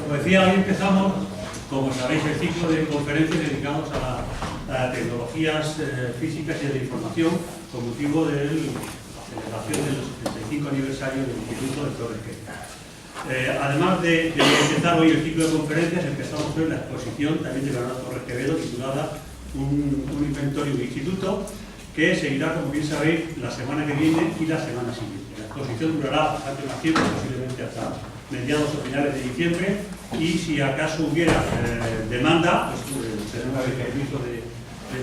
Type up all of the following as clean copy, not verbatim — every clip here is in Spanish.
Como decía, hoy empezamos, como sabéis, el ciclo de conferencias dedicados a las tecnologías físicas y de la información con motivo de la celebración del 75 aniversario del Instituto de Torres Quevedo. Además de empezar hoy el ciclo de conferencias, empezamos hoy la exposición también de Leonardo Torres Quevedo titulada un inventario del instituto, que seguirá, como bien sabéis, la semana que viene y la semana siguiente. La exposición durará bastante más tiempo, posiblemente hasta mediados o finales de diciembre, y si acaso hubiera demanda, pues tenemos el permiso de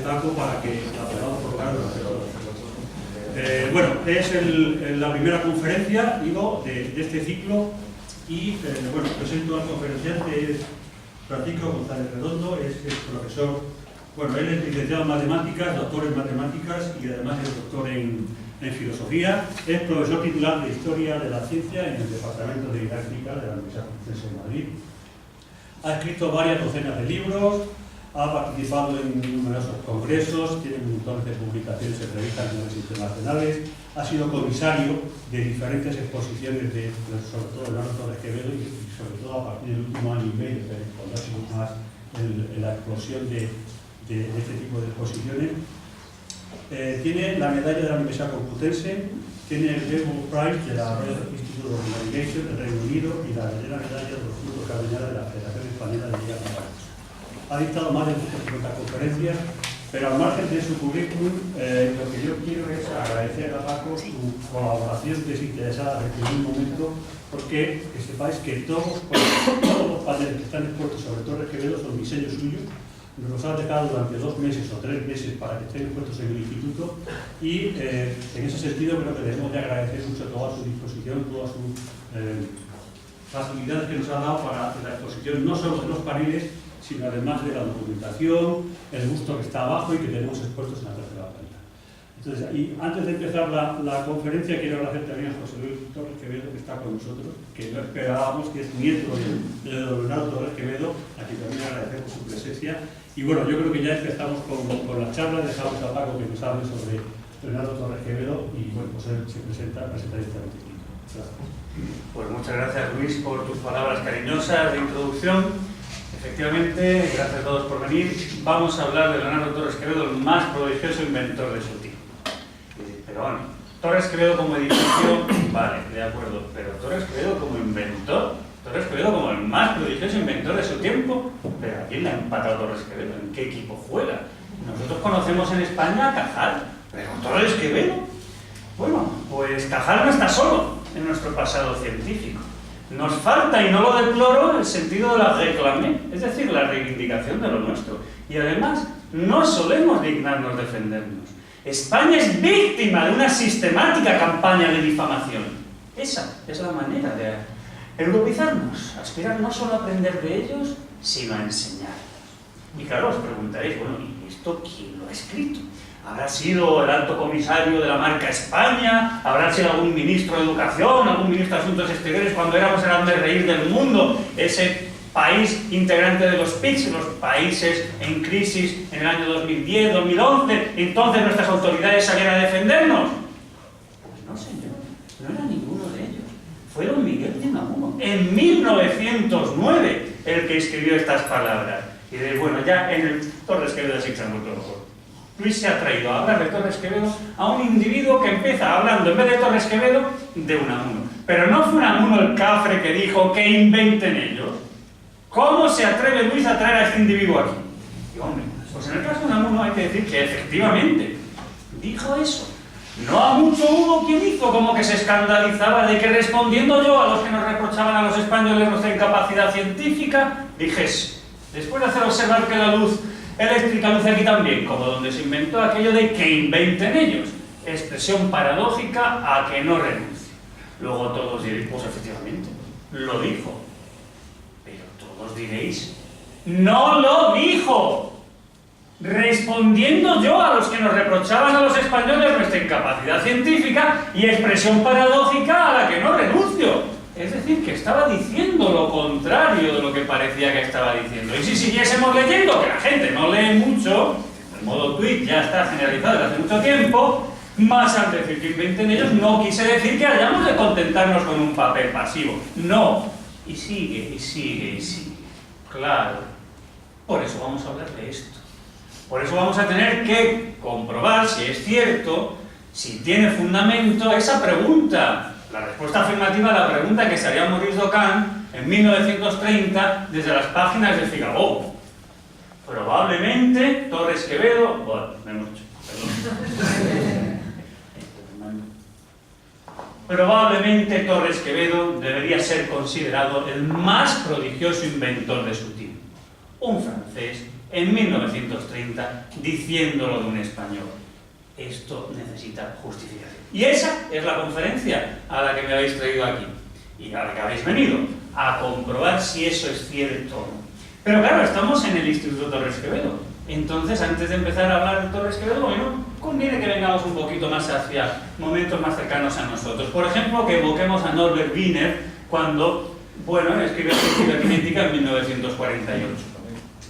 Paco para que la podamos colocar durante todo el ciclo. Bueno, es la primera conferencia, digo, de este ciclo, y bueno, presento al conferenciante, es Francisco González Redondo, es profesor, bueno, él es licenciado en matemáticas, doctor en matemáticas y además es doctor en filosofía, es profesor titular de Historia de la Ciencia en el Departamento de Didáctica de la Universidad Complutense de Madrid. Ha escrito varias docenas de libros, ha participado en numerosos congresos, tiene montones de publicaciones en revistas internacionales, ha sido comisario de diferentes exposiciones sobre todo de Leonardo Torres Quevedo y sobre todo a partir del último año y medio, cuando ha sido más la explosión de este tipo de exposiciones. Tiene la medalla de la Universidad Complutense, tiene el Nobel Prize de la Royal Institute of Navigation del Reino Unido y la medalla de los frutos cardinales de la Federación Española de Ligas Navales. Ha dictado más de 150 conferencias, pero al margen de su currículum, lo que yo quiero es agradecer a Paco su colaboración desinteresada desde un momento, porque que sepáis que todos los paneles que están expuestos sobre Torres Quevedo son diseños suyos. Nos los ha dejado durante 2 meses o 3 meses para que estén puestos en el instituto y en ese sentido creo que debemos de agradecer mucho toda su disposición, toda su facilidad que nos ha dado para la exposición, no solo de los paneles, sino además de la documentación, el gusto que está abajo y que tenemos expuestos en la tercera planta. Entonces, y antes de empezar la conferencia, quiero agradecer también a José Luis Torres Quevedo, que está con nosotros, que no esperábamos, que es nieto de Leonardo Torres Quevedo, a quien también agradecemos su presencia. Y bueno, yo creo que ya empezamos con la charla, dejamos a Paco que nos hable sobre Leonardo Torres Quevedo y bueno, pues él se presenta directamente. Gracias. Pues muchas gracias, Luis, por tus palabras cariñosas de introducción. Efectivamente, gracias a todos por venir. Vamos a hablar de Leonardo Torres Quevedo, el más prodigioso inventor de su tiempo. Pero bueno, Torres Quevedo como edificio, vale, de acuerdo, pero Torres Quevedo como inventor, Torres Quevedo como el más prodigioso inventor de su tiempo, pero ¿a quién le ha empatado Torres Quevedo? ¿En qué equipo juega? Nosotros conocemos en España a Cajal, pero Torres Quevedo, bueno, pues Cajal no está solo en nuestro pasado científico. Nos falta, y no lo deploro, el sentido de la réclame, es decir, la reivindicación de lo nuestro. Y además, no solemos dignarnos defendernos. España es víctima de una sistemática campaña de difamación. Esa es la manera de europeizarnos, aspirar no solo a aprender de ellos, sino a enseñarlos. Y claro, os preguntaréis, bueno, ¿y esto quién lo ha escrito? ¿Habrá sido el alto comisario de la marca España? ¿Habrá sido algún ministro de Educación, algún ministro de Asuntos Exteriores cuando éramos el hazmerreír del mundo? Ese país integrante de los PICS, los países en crisis en el año 2010, 2011, entonces nuestras autoridades salían a defendernos. Pues no, señor, no era ninguno de ellos. Fue don Miguel de Unamuno, en 1909, el que escribió estas palabras. Y de, bueno, ya en el Torres Quevedo se echan mucho ojo. Luis se ha traído a hablar de Torres Quevedo a un individuo que empieza hablando, en vez de Torres Quevedo, de Unamuno. Pero no fue Unamuno el cafre que dijo que inventen ellos. ¿Cómo se atreve Luis a traer a este individuo aquí? Y hombre, pues en el caso de Unamuno hay que decir que efectivamente dijo eso. No a mucho hubo quien hizo como que se escandalizaba de que respondiendo yo a los que nos reprochaban a los españoles nuestra incapacidad científica, dijese, después de hacer observar que la luz eléctrica luce aquí también, como donde se inventó aquello de que inventen ellos, expresión paradójica a que no renuncie. Luego todos diréis, pues efectivamente, lo dijo. Os diréis, no lo dijo, respondiendo yo a los que nos reprochaban a los españoles nuestra incapacidad científica y expresión paradójica a la que no renuncio. Es decir, que estaba diciendo lo contrario de lo que parecía que estaba diciendo. Y si siguiésemos leyendo, que la gente no lee mucho, el modo tweet ya está generalizado desde hace mucho tiempo, más al decir que inventen ellos, no quise decir que hayamos de contentarnos con un papel pasivo. No. Y sigue, y sigue, y sigue. Claro. Por eso vamos a hablar de esto. Por eso vamos a tener que comprobar si es cierto, si tiene fundamento esa pregunta. La respuesta afirmativa a la pregunta que se haría Maurice Docan en 1930 desde las páginas de Figaro. Probablemente Torres Quevedo... Bueno, me hemos hecho, perdón. Probablemente Torres Quevedo debería ser considerado el más prodigioso inventor de su tiempo. Un francés en 1930 diciéndolo de un español. Esto necesita justificación. Y esa es la conferencia a la que me habéis traído aquí y a la que habéis venido, a comprobar si eso es cierto o no. Pero claro, estamos en el Instituto Torres Quevedo. Entonces, antes de empezar a hablar de Torres Quevedo, bueno, conviene que vengamos un poquito más hacia momentos más cercanos a nosotros. Por ejemplo, que evoquemos a Norbert Wiener cuando, bueno, escribe Cibernética en 1948.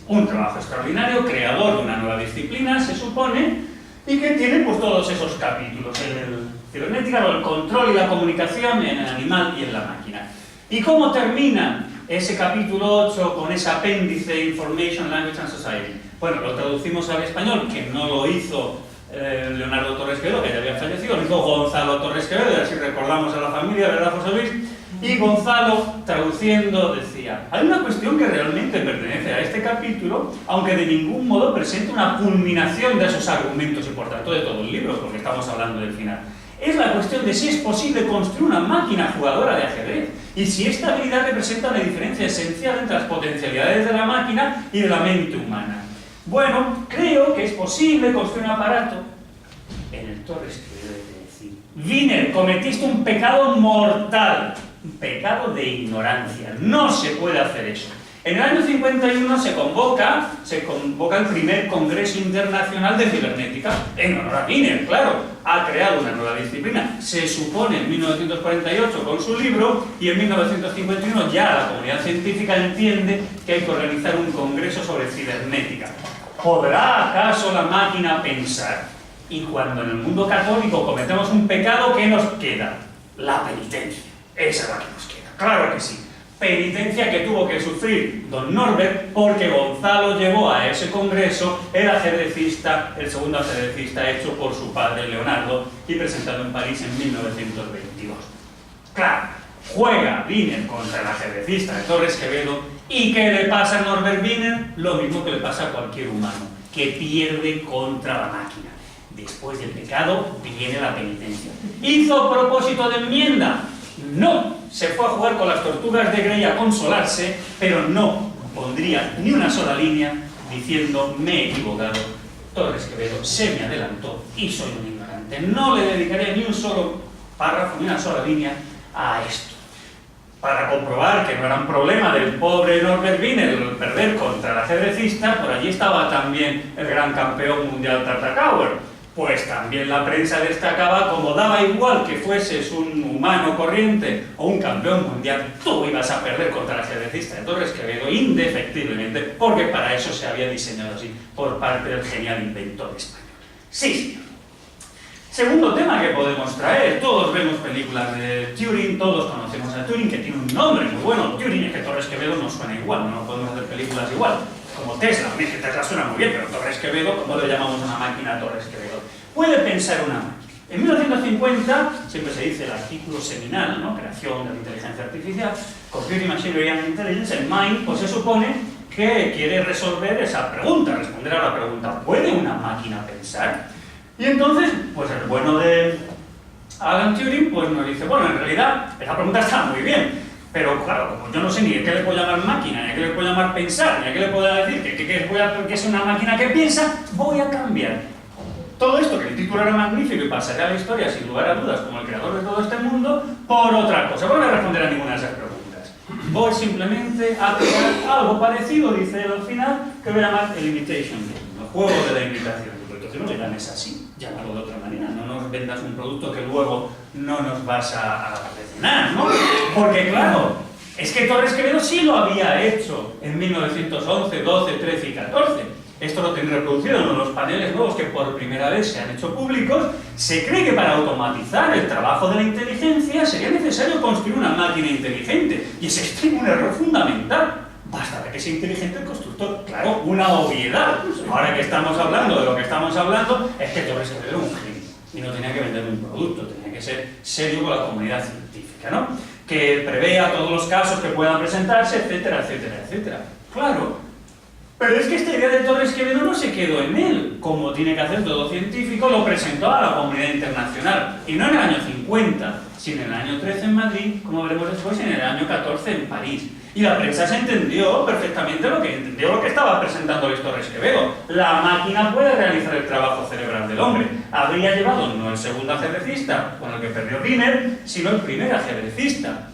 Un trabajo extraordinario, creador de una nueva disciplina, se supone, y que tiene pues todos esos capítulos, el cibernética, el control y la comunicación en el animal y en la máquina. ¿Y cómo termina ese capítulo 8 con ese apéndice Information, Language and Society? Bueno, lo traducimos al español, que no lo hizo Leonardo Torres Quevedo, que ya había fallecido, lo hizo Gonzalo Torres Quevedo, y así recordamos a la familia, ¿verdad, José Luis? Y Gonzalo, traduciendo, decía: hay una cuestión que realmente pertenece a este capítulo, aunque de ningún modo presenta una culminación de sus argumentos y por tanto de todo el libro, porque estamos hablando del final. Es la cuestión de si es posible construir una máquina jugadora de ajedrez y si esta habilidad representa una diferencia esencial entre las potencialidades de la máquina y de la mente humana. Bueno, creo que es posible construir un aparato. En el Torres Quevedo hay que decir: Wiener, cometiste un pecado mortal. Un pecado de ignorancia. No se puede hacer eso. En el año 51 se convoca el primer Congreso Internacional de Cibernética, en honor a Wiener, claro. Ha creado una nueva disciplina, se supone en 1948 con su libro, y en 1951 ya la comunidad científica entiende que hay que organizar un congreso sobre cibernética. ¿Podrá acaso la máquina pensar? Y cuando en el mundo católico cometemos un pecado, ¿qué nos queda? La penitencia. Esa es la que nos queda, claro que sí. Penitencia que tuvo que sufrir don Norbert porque Gonzalo llevó a ese congreso el ajedrecista, el segundo ajedrecista hecho por su padre Leonardo y presentado en París en 1922. Claro, juega Wiener contra el ajedrecista de Torres Quevedo, y ¿qué le pasa a Norbert Wiener? Lo mismo que le pasa a cualquier humano, que pierde contra la máquina. Después del pecado viene la penitencia. ¿Hizo propósito de enmienda? No, se fue a jugar con las tortugas de Grey a consolarse, pero no pondría ni una sola línea diciendo: me he equivocado, Torres Quevedo se me adelantó y soy un ignorante. No le dedicaré ni un solo párrafo, ni una sola línea a esto. Para comprobar que no era un problema del pobre Norbert Wiener el perder contra el ajedrecista, por allí estaba también el gran campeón mundial Tartakower. Pues también la prensa destacaba como daba igual que fueses un humano corriente o un campeón mundial, tú ibas a perder contra el ajedrecista de Torres Quevedo indefectiblemente, porque para eso se había diseñado así por parte del genial inventor español. Sí, señor. Segundo tema que podemos traer: todos vemos películas de Turing, todos conocemos a Turing, que tiene un nombre muy bueno. Turing, es que Torres Quevedo no suena igual, no podemos hacer películas igual. Como Tesla, que Tesla suena muy bien, pero Torres Quevedo, ¿cómo le llamamos a una máquina a Torres Quevedo? Puede pensar una máquina. En 1950, siempre se dice el artículo seminal, ¿no? Creación de la inteligencia artificial, Computing Machinery and Intelligence, el MIND, pues se supone que quiere resolver esa pregunta, responder a la pregunta: ¿puede una máquina pensar? Y entonces, pues el bueno de Alan Turing, pues nos dice: bueno, en realidad, esa pregunta está muy bien, pero claro, como yo no sé ni a qué le puedo llamar máquina, ni a qué le puedo llamar pensar, ni a qué le puedo decir que es una máquina que piensa, voy a cambiar todo esto, que el título era magnífico y pasaría a la historia sin lugar a dudas como el creador de todo este mundo, por otra cosa. No voy a responder a ninguna de esas preguntas. Voy simplemente a crear algo parecido, dice él al final, que voy a llamar el imitation game, el juego de la imitación. Entonces no le llames así, llámalo de otra manera, no nos vendas un producto que luego no nos vas a rellenar, ¿no? Porque claro, es que Torres Quevedo sí lo había hecho en 1911, 12, 13 y 14. esto lo tenéis reproducido en los paneles nuevos que por primera vez se han hecho públicos, se cree que para automatizar el trabajo de la inteligencia sería necesario construir una máquina inteligente. Y ese es un error fundamental. Basta que sea inteligente el constructor. Claro, una obviedad. Ahora que estamos hablando de lo que estamos hablando, es que Torres Quevedo era un genio. Y no tenía que vender un producto, tenía que ser serio con la comunidad científica, ¿no? Que prevea todos los casos que puedan presentarse, etcétera, etcétera, etcétera. Claro, pero es que esta idea de Torres Quevedo no se quedó en él. Como tiene que hacer todo científico, lo presentó a la comunidad internacional. Y no en el año 50, sino en el año 13 en Madrid, como veremos después, y en el año 14 en París. Y la prensa se entendió perfectamente lo que estaba presentando Torres Quevedo. La máquina puede realizar el trabajo cerebral del hombre. Habría llevado no el segundo ajedrecista, con el que perdió Wiener, sino el primer ajedrecista,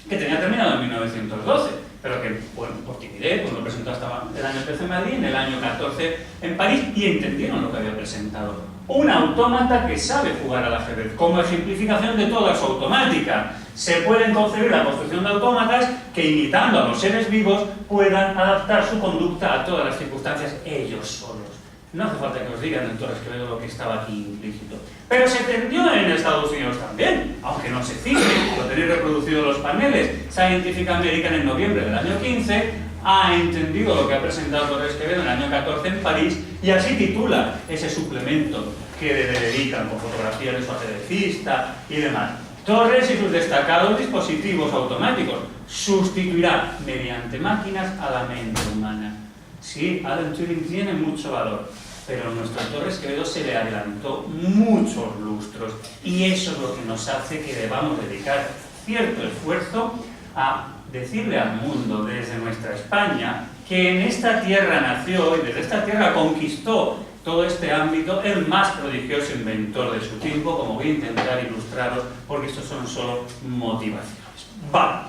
que tenía terminado en 1912, pero que, bueno, por timidez, pues lo presentó hasta el año 13 en Madrid, en el año 14 en París, y entendieron lo que había presentado. Un autómata que sabe jugar al ajedrez, como ejemplificación de toda su automática. Se pueden concebir la construcción de autómatas que, imitando a los seres vivos, puedan adaptar su conducta a todas las circunstancias ellos solos. No hace falta que os digan en Torres Quevedo lo que estaba aquí implícito. Pero se entendió en Estados Unidos también, aunque no se cifre, lo tenéis reproducido en los paneles. Scientific American en noviembre del año 15 ha entendido lo que ha presentado Torres Quevedo en el año 14 en París, y así titula ese suplemento que le dedican con fotografías de su ajedrecista y demás. Torres y sus destacados dispositivos automáticos sustituirá mediante máquinas a la mente humana. Sí, Alan Turing tiene mucho valor, pero nuestro Torres Quevedo se le adelantó muchos lustros, y eso es lo que nos hace que debamos dedicar cierto esfuerzo a decirle al mundo desde nuestra España que en esta tierra nació y desde esta tierra conquistó todo este ámbito el más prodigioso inventor de su tiempo, como voy a intentar ilustraros, porque estos son solo motivaciones. Vale.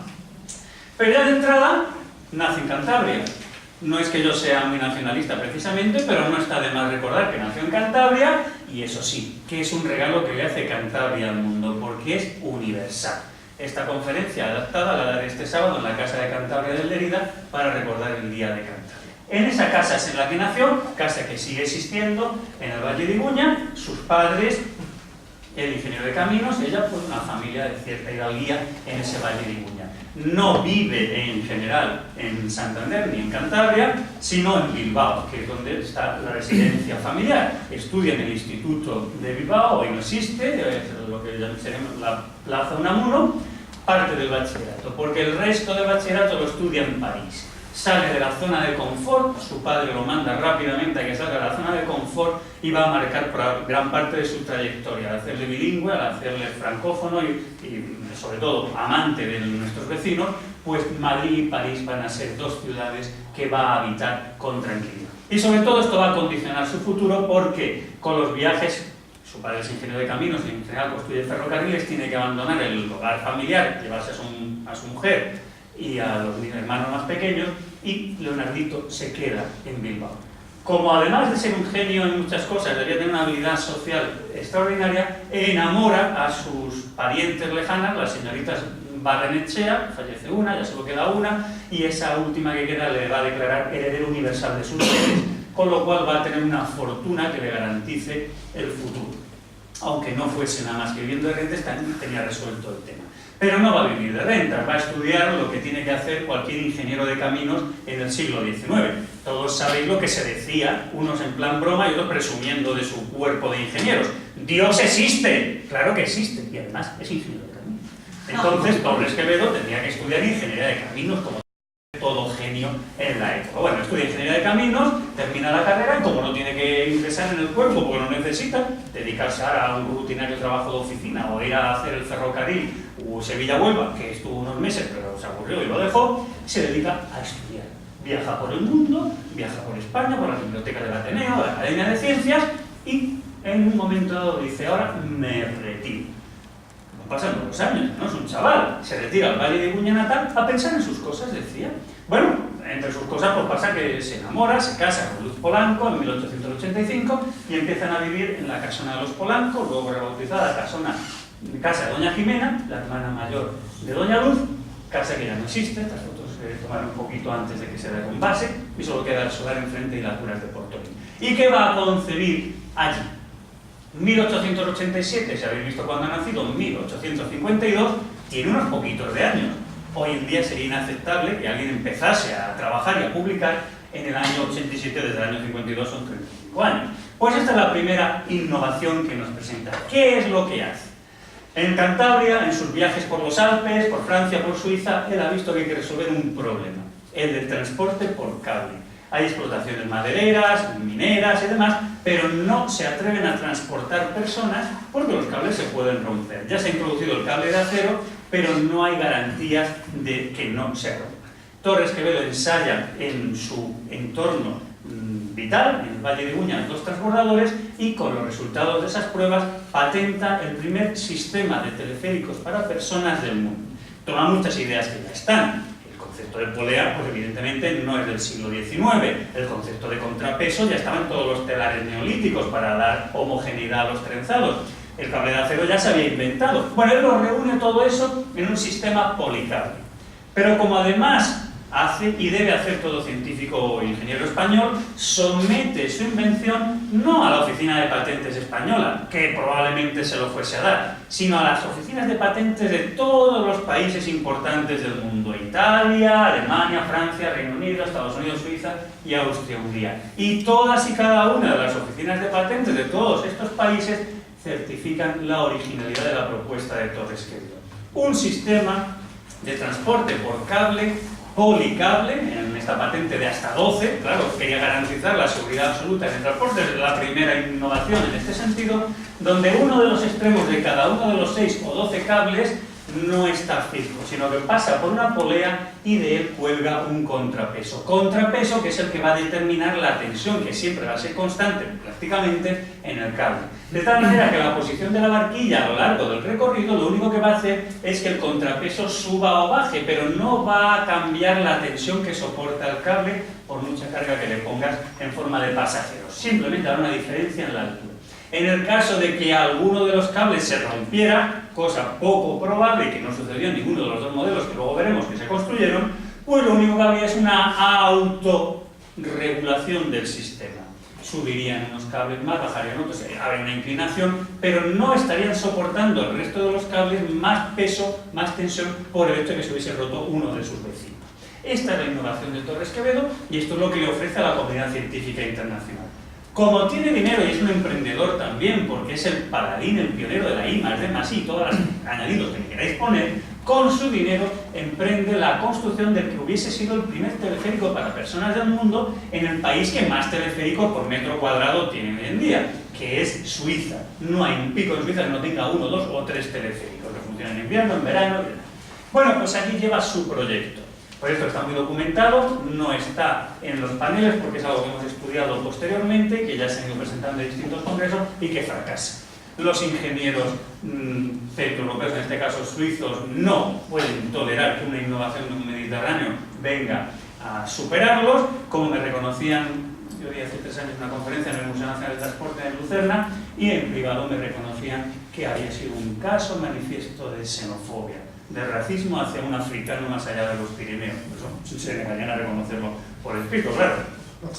Pero ya de entrada, nace en Cantabria. No es que yo sea muy nacionalista precisamente, pero no está de más recordar que nació en Cantabria, y eso sí, que es un regalo que le hace Cantabria al mundo, porque es universal. Esta conferencia adaptada la daré este sábado en la Casa de Cantabria de Lérida para recordar el Día de Cantabria. En esa casa es en la que nació, casa que sigue existiendo en el Valle de Iguña. Sus padres, el ingeniero de caminos, ella pues una familia de cierta hidalguía en ese Valle de Iguña. No vive en general en Santander ni en Cantabria, sino en Bilbao, que es donde está la residencia familiar. Estudia en el Instituto de Bilbao, hoy no existe, lo que llamaremos la Plaza Unamuno, parte del bachillerato, porque el resto del bachillerato lo estudia en París. Sale de la zona de confort, su padre lo manda rápidamente a que salga de la zona de confort, y va a marcar gran parte de su trayectoria, al hacerle bilingüe, al hacerle francófono y sobre todo amante de nuestros vecinos. Pues Madrid y París van a ser dos ciudades que va a habitar con tranquilidad. Y sobre todo esto va a condicionar su futuro, porque con los viajes, su padre es ingeniero de caminos y en general construye ferrocarriles, tiene que abandonar el hogar familiar, llevarse a su mujer y a los hermanos más pequeños, y Leonardito se queda en Bilbao. Como además de ser un genio en muchas cosas, debería tener una habilidad social extraordinaria, enamora a sus parientes lejanas, las señoritas Barrenechea, fallece una, ya solo queda una, y esa última que queda le va a declarar heredero universal de sus bienes, con lo cual va a tener una fortuna que le garantice el futuro. Aunque no fuese nada más que viviendo de rentas, tenía resuelto el tema. Pero no va a vivir de rentas, va a estudiar lo que tiene que hacer cualquier ingeniero de caminos en el siglo XIX. Todos sabéis lo que se decía, unos en plan broma y otros presumiendo de su cuerpo de ingenieros. ¡Dios existe! Claro que existe, y además es ingeniero de caminos. Entonces, Torres Quevedo tendría que estudiar ingeniería de caminos, como todo genio en la época. Bueno, estudia ingeniería de caminos, termina la carrera, y como no tiene que ingresar en el cuerpo porque no necesita, dedicarse ahora a un rutinario trabajo de oficina o ir a hacer el ferrocarril o Sevilla-Huelva, que estuvo unos meses pero se aburrió y lo dejó, se dedica a estudiar. Viaja por el mundo, viaja por España, por la biblioteca del Ateneo, la Academia de Ciencias, y en un momento dado dice: ahora me retiro. Pasan los años, ¿no? Es un chaval, se retira al Valle de Iguña natal a pensar en sus cosas, decía. Bueno, entre sus cosas pues pasa que se enamora, se casa con Luz Polanco en 1885 y empiezan a vivir en la casona de los Polanco, luego rebautizada casa de Doña Jimena, la hermana mayor de Doña Luz, casa que ya no existe, estas fotos que tomar un poquito antes de que se dé un base, y solo queda el solar enfrente y las curas de Portolín. ¿Y qué va a concebir allí? 1887, si habéis visto cuándo ha nacido, 1852, tiene unos poquitos de años. Hoy en día sería inaceptable que alguien empezase a trabajar y a publicar en el año 87, desde el año 52 son 35 años. Pues esta es la primera innovación que nos presenta. ¿Qué es lo que hace? En Cantabria, en sus viajes por los Alpes, por Francia, por Suiza, él ha visto que hay que resolver un problema, el del transporte por cable. Hay explotaciones madereras, mineras y demás, pero no se atreven a transportar personas porque los cables se pueden romper. Ya se ha introducido el cable de acero, pero no hay garantías de que no se rompa. Torres Quevedo ensaya en su entorno vital, en el Valle de Uñas, 2 transbordadores, y con los resultados de esas pruebas patenta el primer sistema de teleféricos para personas del mundo. Toma muchas ideas que ya están. El concepto de polea, pues evidentemente no es del siglo XIX. El concepto de contrapeso ya estaba en todos los telares neolíticos para dar homogeneidad a los trenzados. El cable de acero ya se había inventado. Bueno, él lo reúne todo eso en un sistema policable. Pero como además hace y debe hacer todo científico o ingeniero español, somete su invención no a la Oficina de Patentes Española, que probablemente se lo fuese a dar, sino a las oficinas de patentes de todos los países importantes del mundo: Italia, Alemania, Francia, Reino Unido, Estados Unidos, Suiza y Austria-Hungría. Y todas y cada una de las oficinas de patentes de todos estos países certifican la originalidad de la propuesta de Torres Quevedo. Un sistema de transporte por cable policable, en esta patente de hasta 12, claro, quería garantizar la seguridad absoluta en el transporte, es la primera innovación en este sentido, donde uno de los extremos de cada uno de los 6 o 12 cables no está fijo, sino que pasa por una polea y de él cuelga un contrapeso. Contrapeso que es el que va a determinar la tensión, que siempre va a ser constante prácticamente en el cable. De tal manera que la posición de la barquilla a lo largo del recorrido lo único que va a hacer es que el contrapeso suba o baje, pero no va a cambiar la tensión que soporta el cable por mucha carga que le pongas en forma de pasajeros. Simplemente habrá una diferencia en la altura. En el caso de que alguno de los cables se rompiera, cosa poco probable, que no sucedió en ninguno de los 2 modelos que luego veremos que se construyeron, pues lo único que habría es una autorregulación del sistema. Subirían unos cables más, bajarían otros, habría una inclinación, pero no estarían soportando el resto de los cables más peso, más tensión, por el hecho de que se hubiese roto uno de sus vecinos. Esta es la innovación de Torres Quevedo y esto es lo que le ofrece a la comunidad científica internacional. Como tiene dinero y es un emprendedor también, porque es el paladín, el pionero de la I+D+I, todas las añadidos que queráis poner, con su dinero emprende la construcción del que hubiese sido el primer teleférico para personas del mundo en el país que más teleféricos por metro cuadrado tiene hoy en día, que es Suiza. No hay un pico en Suiza que no tenga 1, 2 o 3 teleféricos, que funcionan en invierno, en verano y demás. Bueno, pues aquí lleva su proyecto. Por esto está muy documentado, no está en los paneles porque es algo que hemos estudiado posteriormente, que ya se han ido presentando en distintos congresos y que fracasa. Los ingenieros centroeuropeos, en este caso suizos, no pueden tolerar que una innovación de un Mediterráneo venga a superarlos, como me reconocían, yo di hace 3 años una conferencia en el Museo Nacional de Transporte en Lucerna, y en privado me reconocían que había sido un caso manifiesto de xenofobia, de racismo hacia un africano más allá de los Pirineos. Eso se negarían a reconocerlo por escrito, claro.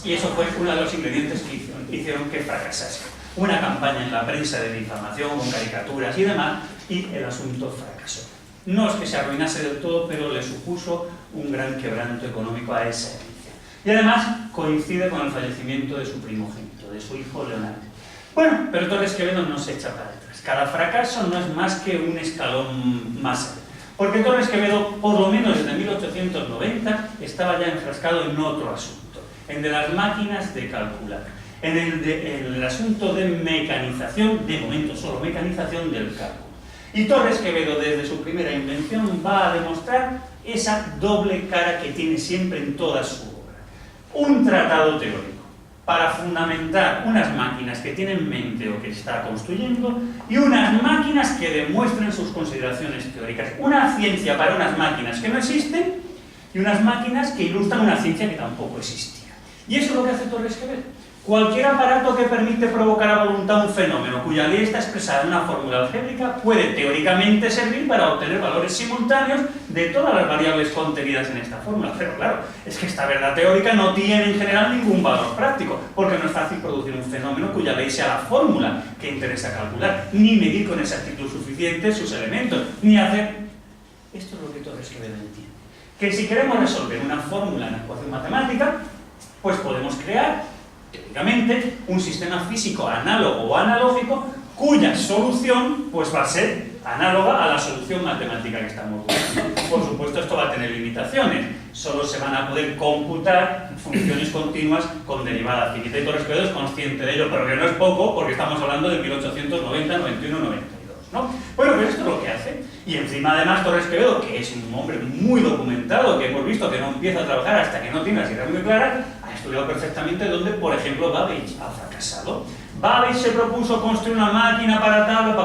Y eso fue uno de los ingredientes que hicieron que fracasase. Una campaña en la prensa de difamación, con caricaturas y demás, y el asunto fracasó. No es que se arruinase del todo, pero le supuso un gran quebranto económico a esa herencia. Y además coincide con el fallecimiento de su primogénito, de su hijo Leonardo. Bueno, pero Torres Quevedo no se echa para atrás. Cada fracaso no es más que un escalón más alto. Porque Torres Quevedo, por lo menos desde 1890, estaba ya enfrascado en otro asunto, en de las máquinas de calcular, en el asunto de mecanización, de momento solo mecanización del cálculo. Y Torres Quevedo, desde su primera invención, va a demostrar esa doble cara que tiene siempre en toda su obra. Un tratado teórico para fundamentar unas máquinas que tiene en mente o que está construyendo y unas máquinas que demuestren sus consideraciones teóricas. Una ciencia para unas máquinas que no existen y unas máquinas que ilustran una ciencia que tampoco existía. Y eso es lo que hace Torres Quevedo. Cualquier aparato que permite provocar a voluntad un fenómeno cuya ley está expresada en una fórmula algébrica puede teóricamente servir para obtener valores simultáneos de todas las variables contenidas en esta fórmula. Pero claro, es que esta verdad teórica no tiene en general ningún valor práctico, porque no es fácil producir un fenómeno cuya ley sea la fórmula que interesa calcular, ni medir con exactitud suficiente sus elementos, ni hacer... Esto es lo que Torres Quevedo entiende. Que si queremos resolver una fórmula en ecuación matemática, pues podemos crear, teóricamente, un sistema físico análogo o analógico cuya solución pues va a ser análoga a la solución matemática que estamos buscando. Por supuesto, esto va a tener limitaciones. Solo se van a poder computar funciones continuas con derivada finita, y Torres Quevedo es consciente de ello, pero que no es poco, porque estamos hablando de 1890, 91, 92, ¿no? Bueno, pues esto es lo que hace. Y encima, además, Torres Quevedo, que es un hombre muy documentado, que hemos visto que no empieza a trabajar hasta que no tiene las ideas muy claras, ha estudiado perfectamente dónde, por ejemplo, Babbage ha fracasado. Babbage se propuso construir una máquina para tal,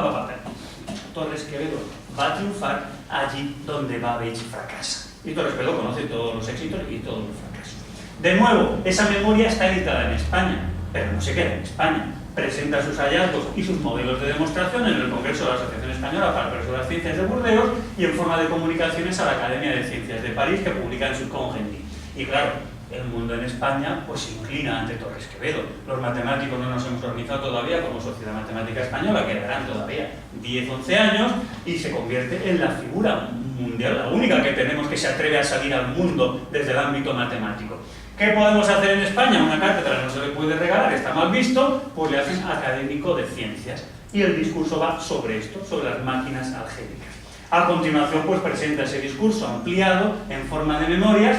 Torres Quevedo va a triunfar allí donde Babbage fracasa. Y Torres Quevedo conoce todos los éxitos y todos los fracasos. De nuevo, esa memoria está editada en España, pero no se queda en España. Presenta sus hallazgos y sus modelos de demostración en el Congreso de la Asociación Española para el Progreso de las Ciencias de Burdeos y en forma de comunicaciones a la Academia de Ciencias de París, que publica en su Congénere. Y claro, el mundo en España pues se inclina ante Torres Quevedo. Los matemáticos no nos hemos organizado todavía como Sociedad Matemática Española, que darán todavía 10-11 años, y se convierte en la figura mundial, la única que tenemos que se atreve a salir al mundo desde el ámbito matemático. ¿Qué podemos hacer en España? Una cátedra no se le puede regalar, está mal visto, pues le hacen académico de ciencias. Y el discurso va sobre esto, sobre las máquinas algébricas. A continuación, pues presenta ese discurso ampliado en forma de memorias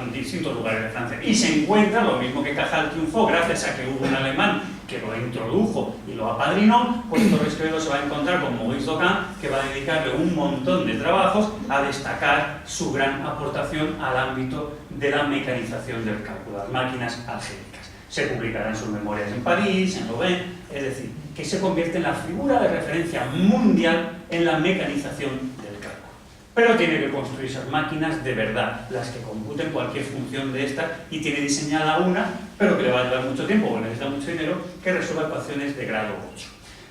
en distintos lugares de Francia. Y se encuentra, lo mismo que Cajal triunfó gracias a que hubo un alemán que lo introdujo y lo apadrinó, pues Torres Quevedo se va a encontrar con Maurice Docan, que va a dedicarle un montón de trabajos a destacar su gran aportación al ámbito de la mecanización del cálculo, las máquinas algébricas. Se publicarán sus memorias en París, en Louvain, es decir, que se convierte en la figura de referencia mundial en la mecanización del cálculo. Pero tiene que construir esas máquinas de verdad, las que computen cualquier función de esta, y tiene diseñada una, pero que le va a llevar mucho tiempo, porque necesita mucho dinero, que resuelva ecuaciones de grado 8.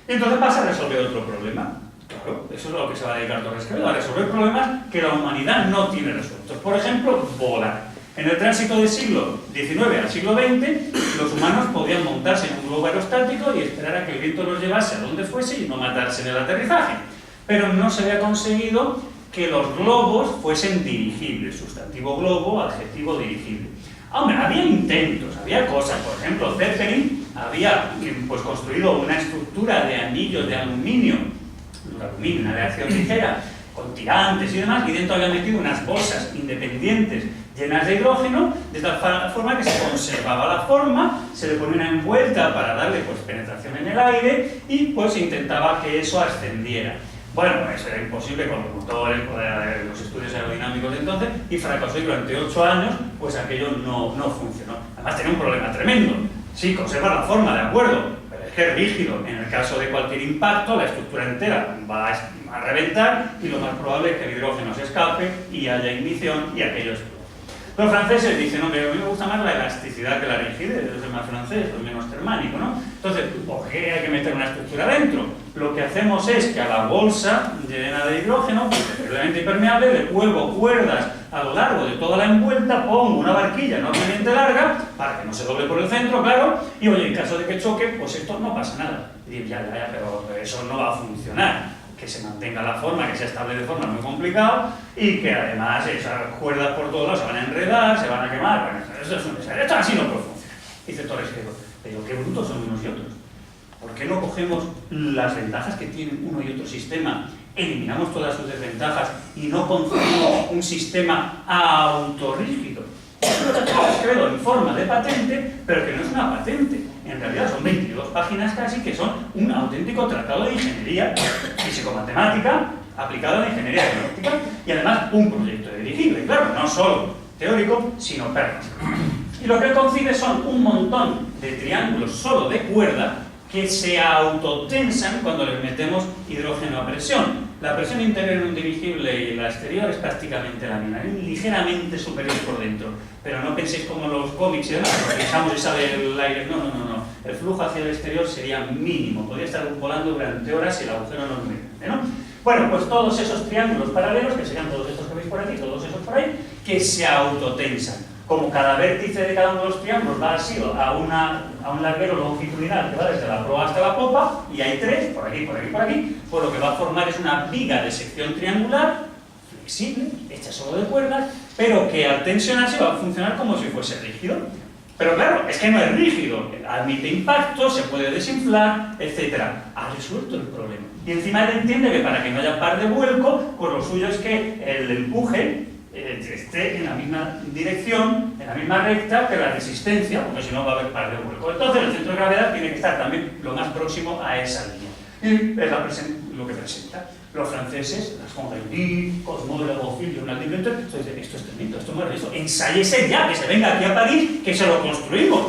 Y entonces pasa a resolver otro problema. Claro, eso es a lo que se va a dedicar Torres Quevedo, a resolver problemas que la humanidad no tiene resueltos. Por ejemplo, volar. En el tránsito del siglo XIX al siglo XX, los humanos podían montarse en un globo aerostático y esperar a que el viento los llevase a donde fuese y no matarse en el aterrizaje. Pero no se había conseguido que los globos fuesen dirigibles, sustantivo globo, adjetivo dirigible. Hombre, había intentos, había cosas, por ejemplo, Zeppelin había pues, construido una estructura de anillos de aluminio, una aleación ligera, con tirantes y demás, y dentro había metido unas bolsas independientes llenas de hidrógeno, de tal forma que se conservaba la forma, se le ponía una envuelta para darle pues, penetración en el aire y pues intentaba que eso ascendiera. Bueno, eso era imposible con los motores, con los estudios aerodinámicos de entonces, y fracasó, y durante 8 años, pues aquello no funcionó. Además tenía un problema tremendo. Sí, conserva la forma, de acuerdo, pero es que es rígido. En el caso de cualquier impacto, la estructura entera va a reventar, y lo más probable es que el hidrógeno se escape, y haya ignición, y aquello explota. Los franceses dicen, hombre, a mí me gusta más la elasticidad que la rigidez, es más francés, es menos germánico, ¿no? Entonces, ¿por qué hay que meter una estructura dentro? Lo que hacemos es que a la bolsa llena de hidrógeno, terriblemente impermeable, le cuelgo cuerdas a lo largo de toda la envuelta, pongo una barquilla enormemente larga, para que no se doble por el centro, claro, y oye, en caso de que choque, pues esto no pasa nada. Y digo, ya, pero eso no va a funcionar. Que se mantenga la forma, que sea estable de forma, muy complicado, y que además esas cuerdas por todos lados se van a enredar, se van a quemar, bueno, eso es un desastre, esto así no puede funcionar. Dice Torres Quevedo, pero qué brutos son unos y otros. ¿Por qué no cogemos las ventajas que tienen uno y otro sistema, eliminamos todas sus desventajas y no construimos un sistema autorrígido? Torres Quevedo en forma de patente, pero que no es una patente. En realidad son 22 páginas casi, que son un auténtico tratado de ingeniería físico-matemática aplicado a la ingeniería aeronáutica, y además un proyecto de dirigible, claro, no solo teórico, sino práctico. Y lo que él concibe son un montón de triángulos solo de cuerda que se autotensan cuando les metemos hidrógeno a presión. La presión interior en un dirigible y la exterior es prácticamente la misma, es ligeramente superior por dentro. Pero no penséis como los cómics y demás, lo pensamos y sale el aire. No, no, no, no. El flujo hacia el exterior sería mínimo, podría estar volando durante horas y el agujero no es muy grande, ¿no? Bueno, pues todos esos triángulos paralelos, que serían todos estos que veis por aquí, todos esos por ahí, que se autotensan. Como cada vértice de cada uno de los triángulos va así a un larguero longitudinal que va desde la proa hasta la popa, y hay tres, por aquí, por aquí, por aquí, pues lo que va a formar es una viga de sección triangular, flexible, hecha solo de cuerdas, pero que al tensionarse va a funcionar como si fuese rígido. Pero claro, es que no es rígido, admite impacto, se puede desinflar, etc. Ha resuelto el problema. Y encima él entiende que para que no haya par de vuelco, pues lo suyo es que el empuje esté en la misma dirección, en la misma recta que la resistencia, porque si no va a haber par de vuelco. Entonces el centro de gravedad tiene que estar también lo más próximo a esa línea. Y es lo que presenta. Los franceses, las Conradi, Cosmógrafo, Ronald Inventor, entonces esto es tremendo, esto es maravilloso, ensáyese ya, que se venga aquí a París, que se lo construimos.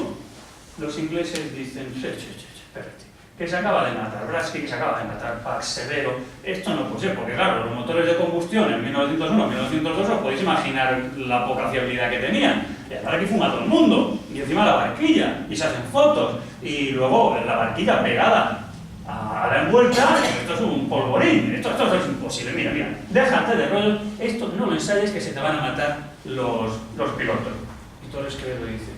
Los ingleses dicen, espérate, que se acaba de matar Bradsky, que se acaba de matar Pax Severo, esto no puede ser, porque claro, los motores de combustión en 1901, 1902, os podéis imaginar la poca fiabilidad que tenían. Y ahora aquí fuma todo el mundo, y encima la barquilla, y se hacen fotos, y luego la barquilla pegada a la envuelta, esto es un polvorín, esto es imposible, mira, déjate de rollo, esto no lo ensayes que se te van a matar los pilotos. Y Torres Quevedo dice,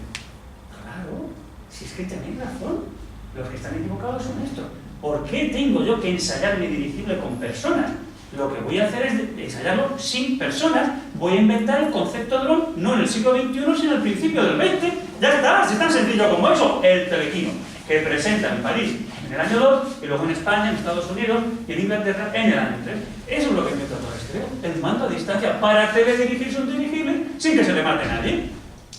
claro, si es que tenéis razón, los que están equivocados son estos. ¿Por qué tengo yo que ensayar mi dirigible con personas? Lo que voy a hacer es ensayarlo sin personas, voy a inventar el concepto de dron, no en el siglo XXI, sino al principio del XX, ya está, es tan sencillo como eso, el telequino, que presenta en París en el año 2, y luego en España, en Estados Unidos y en Inglaterra en el año 3. Eso es lo que inventó Torres Quevedo, el mando a distancia para teledirigirse un dirigible sin que se le mate nadie.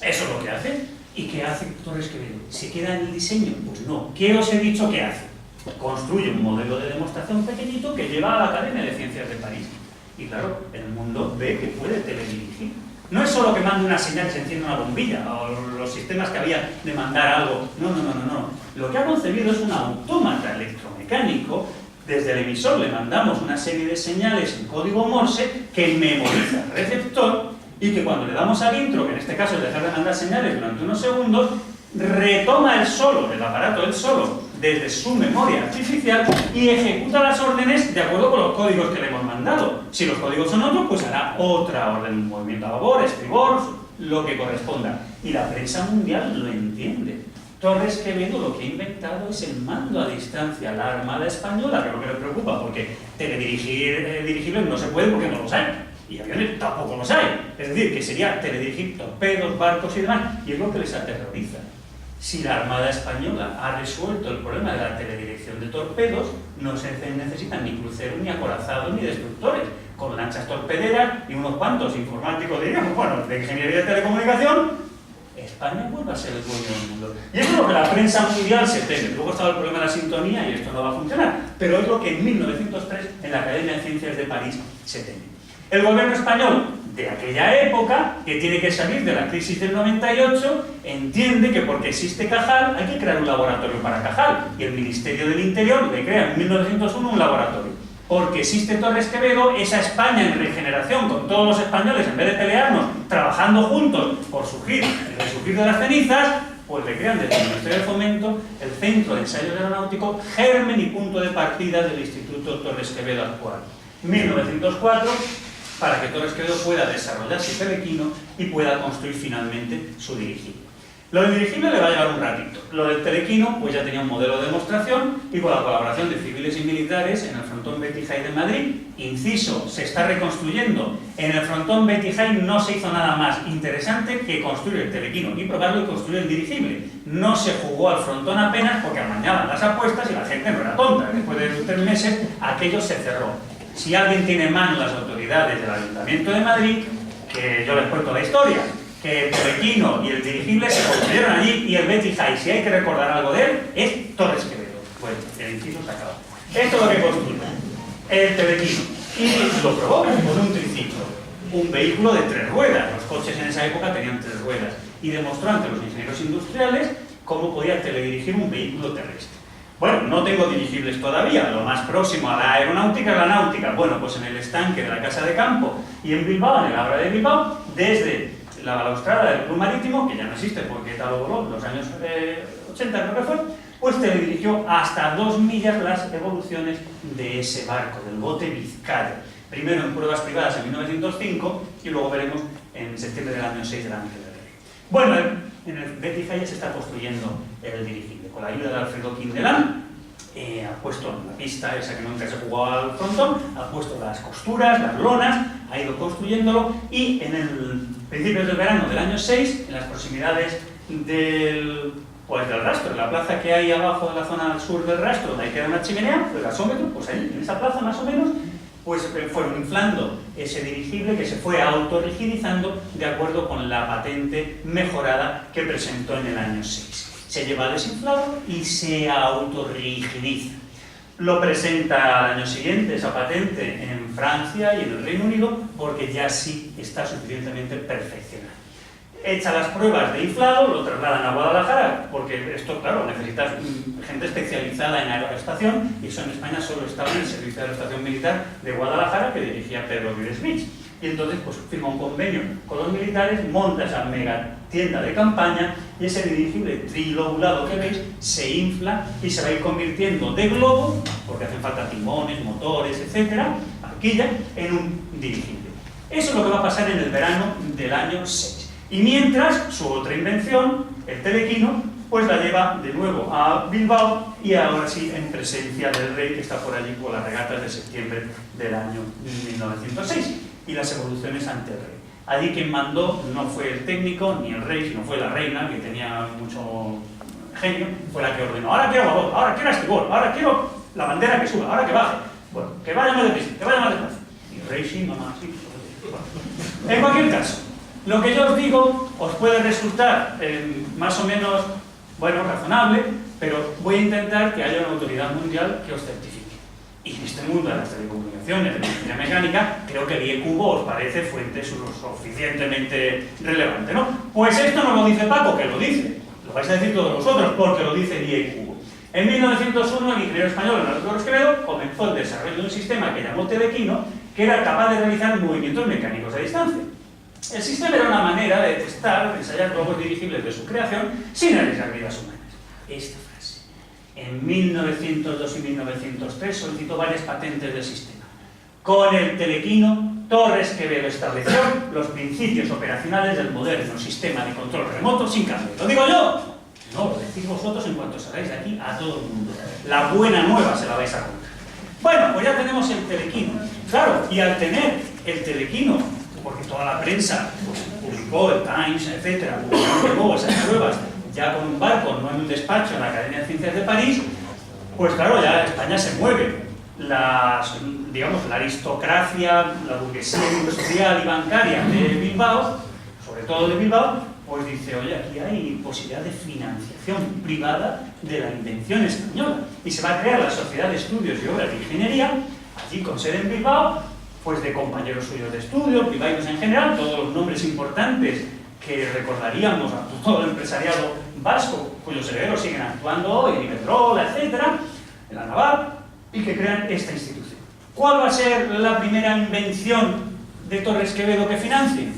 Eso es lo que hace. ¿Y qué hace Torres Quevedo? ¿Se queda en el diseño? Pues no. ¿Qué os he dicho que hace? Construye un modelo de demostración pequeñito que lleva a la Academia de Ciencias de París. Y claro, el mundo ve que puede teledirigir. No es solo que mande una señal y se encienda una bombilla, o los sistemas que había de mandar algo. No. Lo que ha concebido es un autómata electromecánico. Desde el emisor le mandamos una serie de señales en código Morse que memoriza el receptor y que cuando le damos al intro, que en este caso es dejar de mandar señales durante unos segundos, retoma el solo, el aparato del solo, desde su memoria artificial y ejecuta las órdenes de acuerdo con los códigos que le hemos mandado. Si los códigos son otros, pues hará otra orden, movimiento a babor, estribor, lo que corresponda. Y la prensa mundial lo entiende. Torres Quevedo lo que ha inventado es el mando a distancia. La Armada Española, que es lo que le preocupa, porque teledirigir dirigibles no se puede porque no los hay. Y aviones tampoco los hay. Es decir, que sería teledirigir torpedos, barcos y demás. Y es lo que les aterroriza. Si la Armada Española ha resuelto el problema de la teledirección de torpedos, no se necesitan ni cruceros, ni acorazados, ni destructores. Con lanchas torpederas y unos cuantos informáticos, diríamos, bueno, de ingeniería de telecomunicación, España vuelve a ser el dueño del mundo. Y eso es lo que la prensa mundial se teme. Luego estaba el problema de la sintonía y esto no va a funcionar. Pero es lo que en 1903 en la Academia de Ciencias de París se teme. El gobierno español de aquella época, que tiene que salir de la crisis del 98, entiende que porque existe Cajal hay que crear un laboratorio para Cajal. Y el Ministerio del Interior le crea en 1901 un laboratorio. Porque existe Torres Quevedo, esa España en regeneración, con todos los españoles, en vez de pelearnos, trabajando juntos por surgir, el resurgir de las cenizas, pues le crean desde el Ministerio de Fomento el Centro de Ensayo Aeronáutico, germen y punto de partida del Instituto Torres Quevedo actual. 1904, para que Torres Quevedo pueda desarrollarse telequino y pueda construir finalmente su dirigible. Lo del dirigible le va a llevar un ratito. Lo del telequino, pues ya tenía un modelo de demostración y con la colaboración de civiles y militares en el frontón Betty High de Madrid. Inciso, se está reconstruyendo. En el frontón Betty High no se hizo nada más interesante que construir el telequino y probarlo y construir el dirigible. No se jugó al frontón apenas porque amañaban las apuestas y la gente no era tonta. Después de 3 meses, aquello se cerró. Si alguien tiene en mano las autoridades del Ayuntamiento de Madrid, que yo les cuento la historia, que el telequino y el dirigible se construyeron allí y el Betty High, si hay que recordar algo de él, es Torres Quevedo. Bueno, el inciso se acaba. Esto es lo que construyó el telequino. Y lo probó con un triciclo, un vehículo de 3 ruedas. Los coches en esa época tenían 3 ruedas. Y demostró ante los ingenieros industriales cómo podía teledirigir un vehículo terrestre. Bueno, no tengo dirigibles todavía, lo más próximo a la aeronáutica es la náutica. Bueno, pues en el estanque de la Casa de Campo y en Bilbao, en el Abra de Bilbao, desde la balaustrada del Club Marítimo, que ya no existe porque tal voló en los años 80 creo que fue, pues teledirigió hasta 2 millas las evoluciones de ese barco, del bote Vizcaya. Primero en pruebas privadas en 1905 y luego veremos en septiembre del año 6 de la Ángel de Rey. Bueno, en el Betty ya se está construyendo el dirigible. Con la ayuda de Alfredo Quindelán, ha puesto la pista esa que nunca se jugó al frontón, ha puesto las costuras, las lonas, ha ido construyéndolo y en el principios del verano del año 6, en las proximidades del rastro, en la plaza que hay abajo de la zona sur del rastro, donde ahí queda una chimenea, el gasómetro, pues ahí, en esa plaza más o menos, pues fueron inflando ese dirigible que se fue autorrigidizando de acuerdo con la patente mejorada que presentó en el año 6. Se lleva desinflado y se autorrigidiza. Lo presenta al año siguiente, esa patente, en Francia y en el Reino Unido, porque ya sí está suficientemente perfeccionado. Echa las pruebas de inflado, lo trasladan a Guadalajara, porque esto, claro, necesita gente especializada en aeroestación, y eso en España solo estaba en el Servicio de Aeroestación Militar de Guadalajara, que dirigía Pedro Vives Rich. Y entonces, pues, firma un convenio con los militares, monta esa mega tienda de campaña, y ese dirigible trilobulado que veis se infla y se va a ir convirtiendo de globo, porque hacen falta timones, motores, etcétera, arquilla, en un dirigible. Eso es lo que va a pasar en el verano del año 6. Y mientras, su otra invención, el telequino, pues la lleva de nuevo a Bilbao y ahora sí en presencia del rey que está por allí por las regatas de septiembre del año 1906 y las evoluciones ante el rey. Allí quien mandó no fue el técnico ni el rey, sino fue la reina, que tenía mucho genio, fue la que ordenó: ahora quiero babor, ahora quiero estribor, ahora quiero la bandera que suba, ahora que baje. Bueno, que vaya más deprisa, que vaya más despacio. Y el rey sí, mamá sí. Bueno. En cualquier caso, lo que yo os digo os puede resultar más o menos, bueno, razonable, pero voy a intentar que haya una autoridad mundial que os certifique. Y en este mundo de las telecomunicaciones, de la ingeniería mecánica, creo que el IECubo os parece fuente suficientemente relevante, ¿no? Pues esto no lo dice Paco, que lo dice. Lo vais a decir todos vosotros, porque lo dice el IECubo. En 1901, el ingeniero español Leonardo Torres Quevedo comenzó el desarrollo de un sistema que llamó telequino, que era capaz de realizar movimientos mecánicos a distancia. El sistema era una manera de testar, de ensayar globos dirigibles de su creación sin arriesgar vidas humanas. Esta frase. En 1902 y 1903 solicitó varias patentes del sistema. Con el telequino, Torres Quevedo estableció los principios operacionales del moderno sistema de control remoto sin cambio. ¿Lo digo yo? No, lo decís vosotros en cuanto salgáis de aquí a todo el mundo. La buena nueva se la vais a contar. Bueno, pues ya tenemos el telequino. Claro, y al tener el telequino, porque toda la prensa pues, publicó, el Times, etc., publicó esas pruebas ya con un barco, no en un despacho en la Academia de Ciencias de París, pues claro, ya España se mueve. Digamos, la aristocracia, la burguesía industrial y bancaria de Bilbao, sobre todo de Bilbao, pues dice: oye, aquí hay posibilidad de financiación privada de la invención española. Y se va a crear la Sociedad de Estudios y Obras de Ingeniería, allí con sede en Bilbao, pues de compañeros suyos de estudio, bilbaínos en general, todos los nombres importantes que recordaríamos a todo el empresariado vasco, cuyos herederos siguen actuando hoy, Iberdrola, etcétera, en la Naval, y que crean esta institución. ¿Cuál va a ser la primera invención de Torres Quevedo que financien?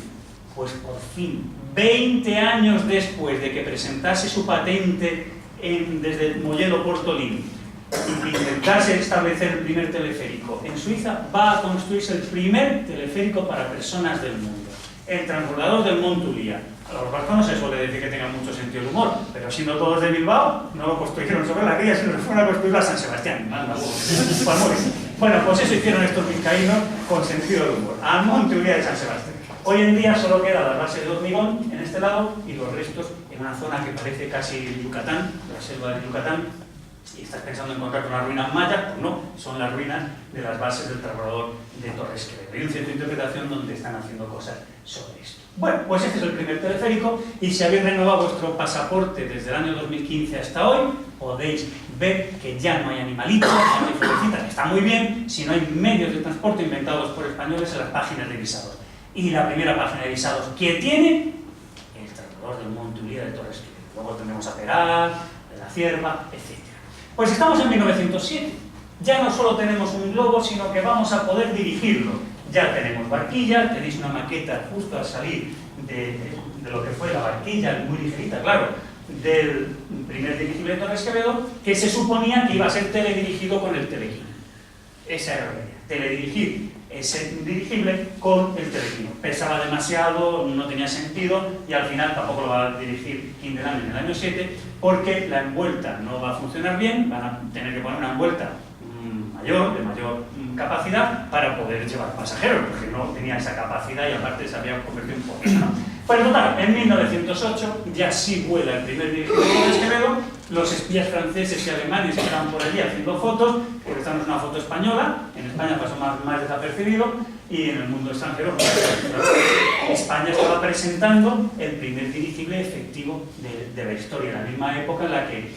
Pues por fin, 20 años después de que presentase su patente desde Molledo Portolini y que intentase establecer el primer teleférico en Suiza, va a construirse el primer teleférico para personas del mundo, el transbordador del Montulía. A los vascos no se suele decir que tengan mucho sentido del humor, pero siendo todos de Bilbao, no lo construyeron sobre la ría, sino que fueron a construirlo a San Sebastián. Bueno, pues eso hicieron estos vizcaínos con sentido del humor, al Montulía de San Sebastián. Hoy en día solo queda la base de hormigón en este lado y los restos en una zona que parece casi Yucatán, la selva de Yucatán. Y estás pensando en encontrar unas ruinas mayas, pues no, son las ruinas de las bases del transbordador de Torres Quevedo. Hay un centro de interpretación donde están haciendo cosas sobre esto. Bueno, pues este es el primer teleférico, y si habéis renovado vuestro pasaporte desde el año 2015 hasta hoy, podéis ver que ya no hay animalitos, ya no hay florecitas, que está muy bien, si no hay medios de transporte inventados por españoles en las páginas de visados. Y la primera página de visados que tiene el transbordador del Montulía de Torres Quevedo. Luego tendremos a Peral, La Cierva, etc. Pues estamos en 1907. Ya no solo tenemos un globo, sino que vamos a poder dirigirlo. Ya tenemos barquilla, tenéis una maqueta justo al salir de lo que fue la barquilla, muy ligerita, claro, del primer dirigible de Torres Quevedo, que se suponía que iba a ser teledirigido con el telequino. Esa era la idea, teledirigir ese dirigible con el telequino. Pesaba demasiado, no tenía sentido, y al final tampoco lo va a dirigir Kinderland en el año 7, porque la envuelta no va a funcionar bien, van a tener que poner una envuelta mayor, de mayor capacidad, para poder llevar pasajeros, porque no tenía esa capacidad y aparte se había convertido en pobreza, ¿no? Pues total, en 1908 ya sí vuela el primer dirigible de Torres Quevedo, los espías franceses y alemanes estaban por allí haciendo fotos, porque esta no es una foto española, en España pasó más desapercibido, y en el mundo extranjero no. España estaba presentando el primer dirigible efectivo de la historia, en la misma época en la que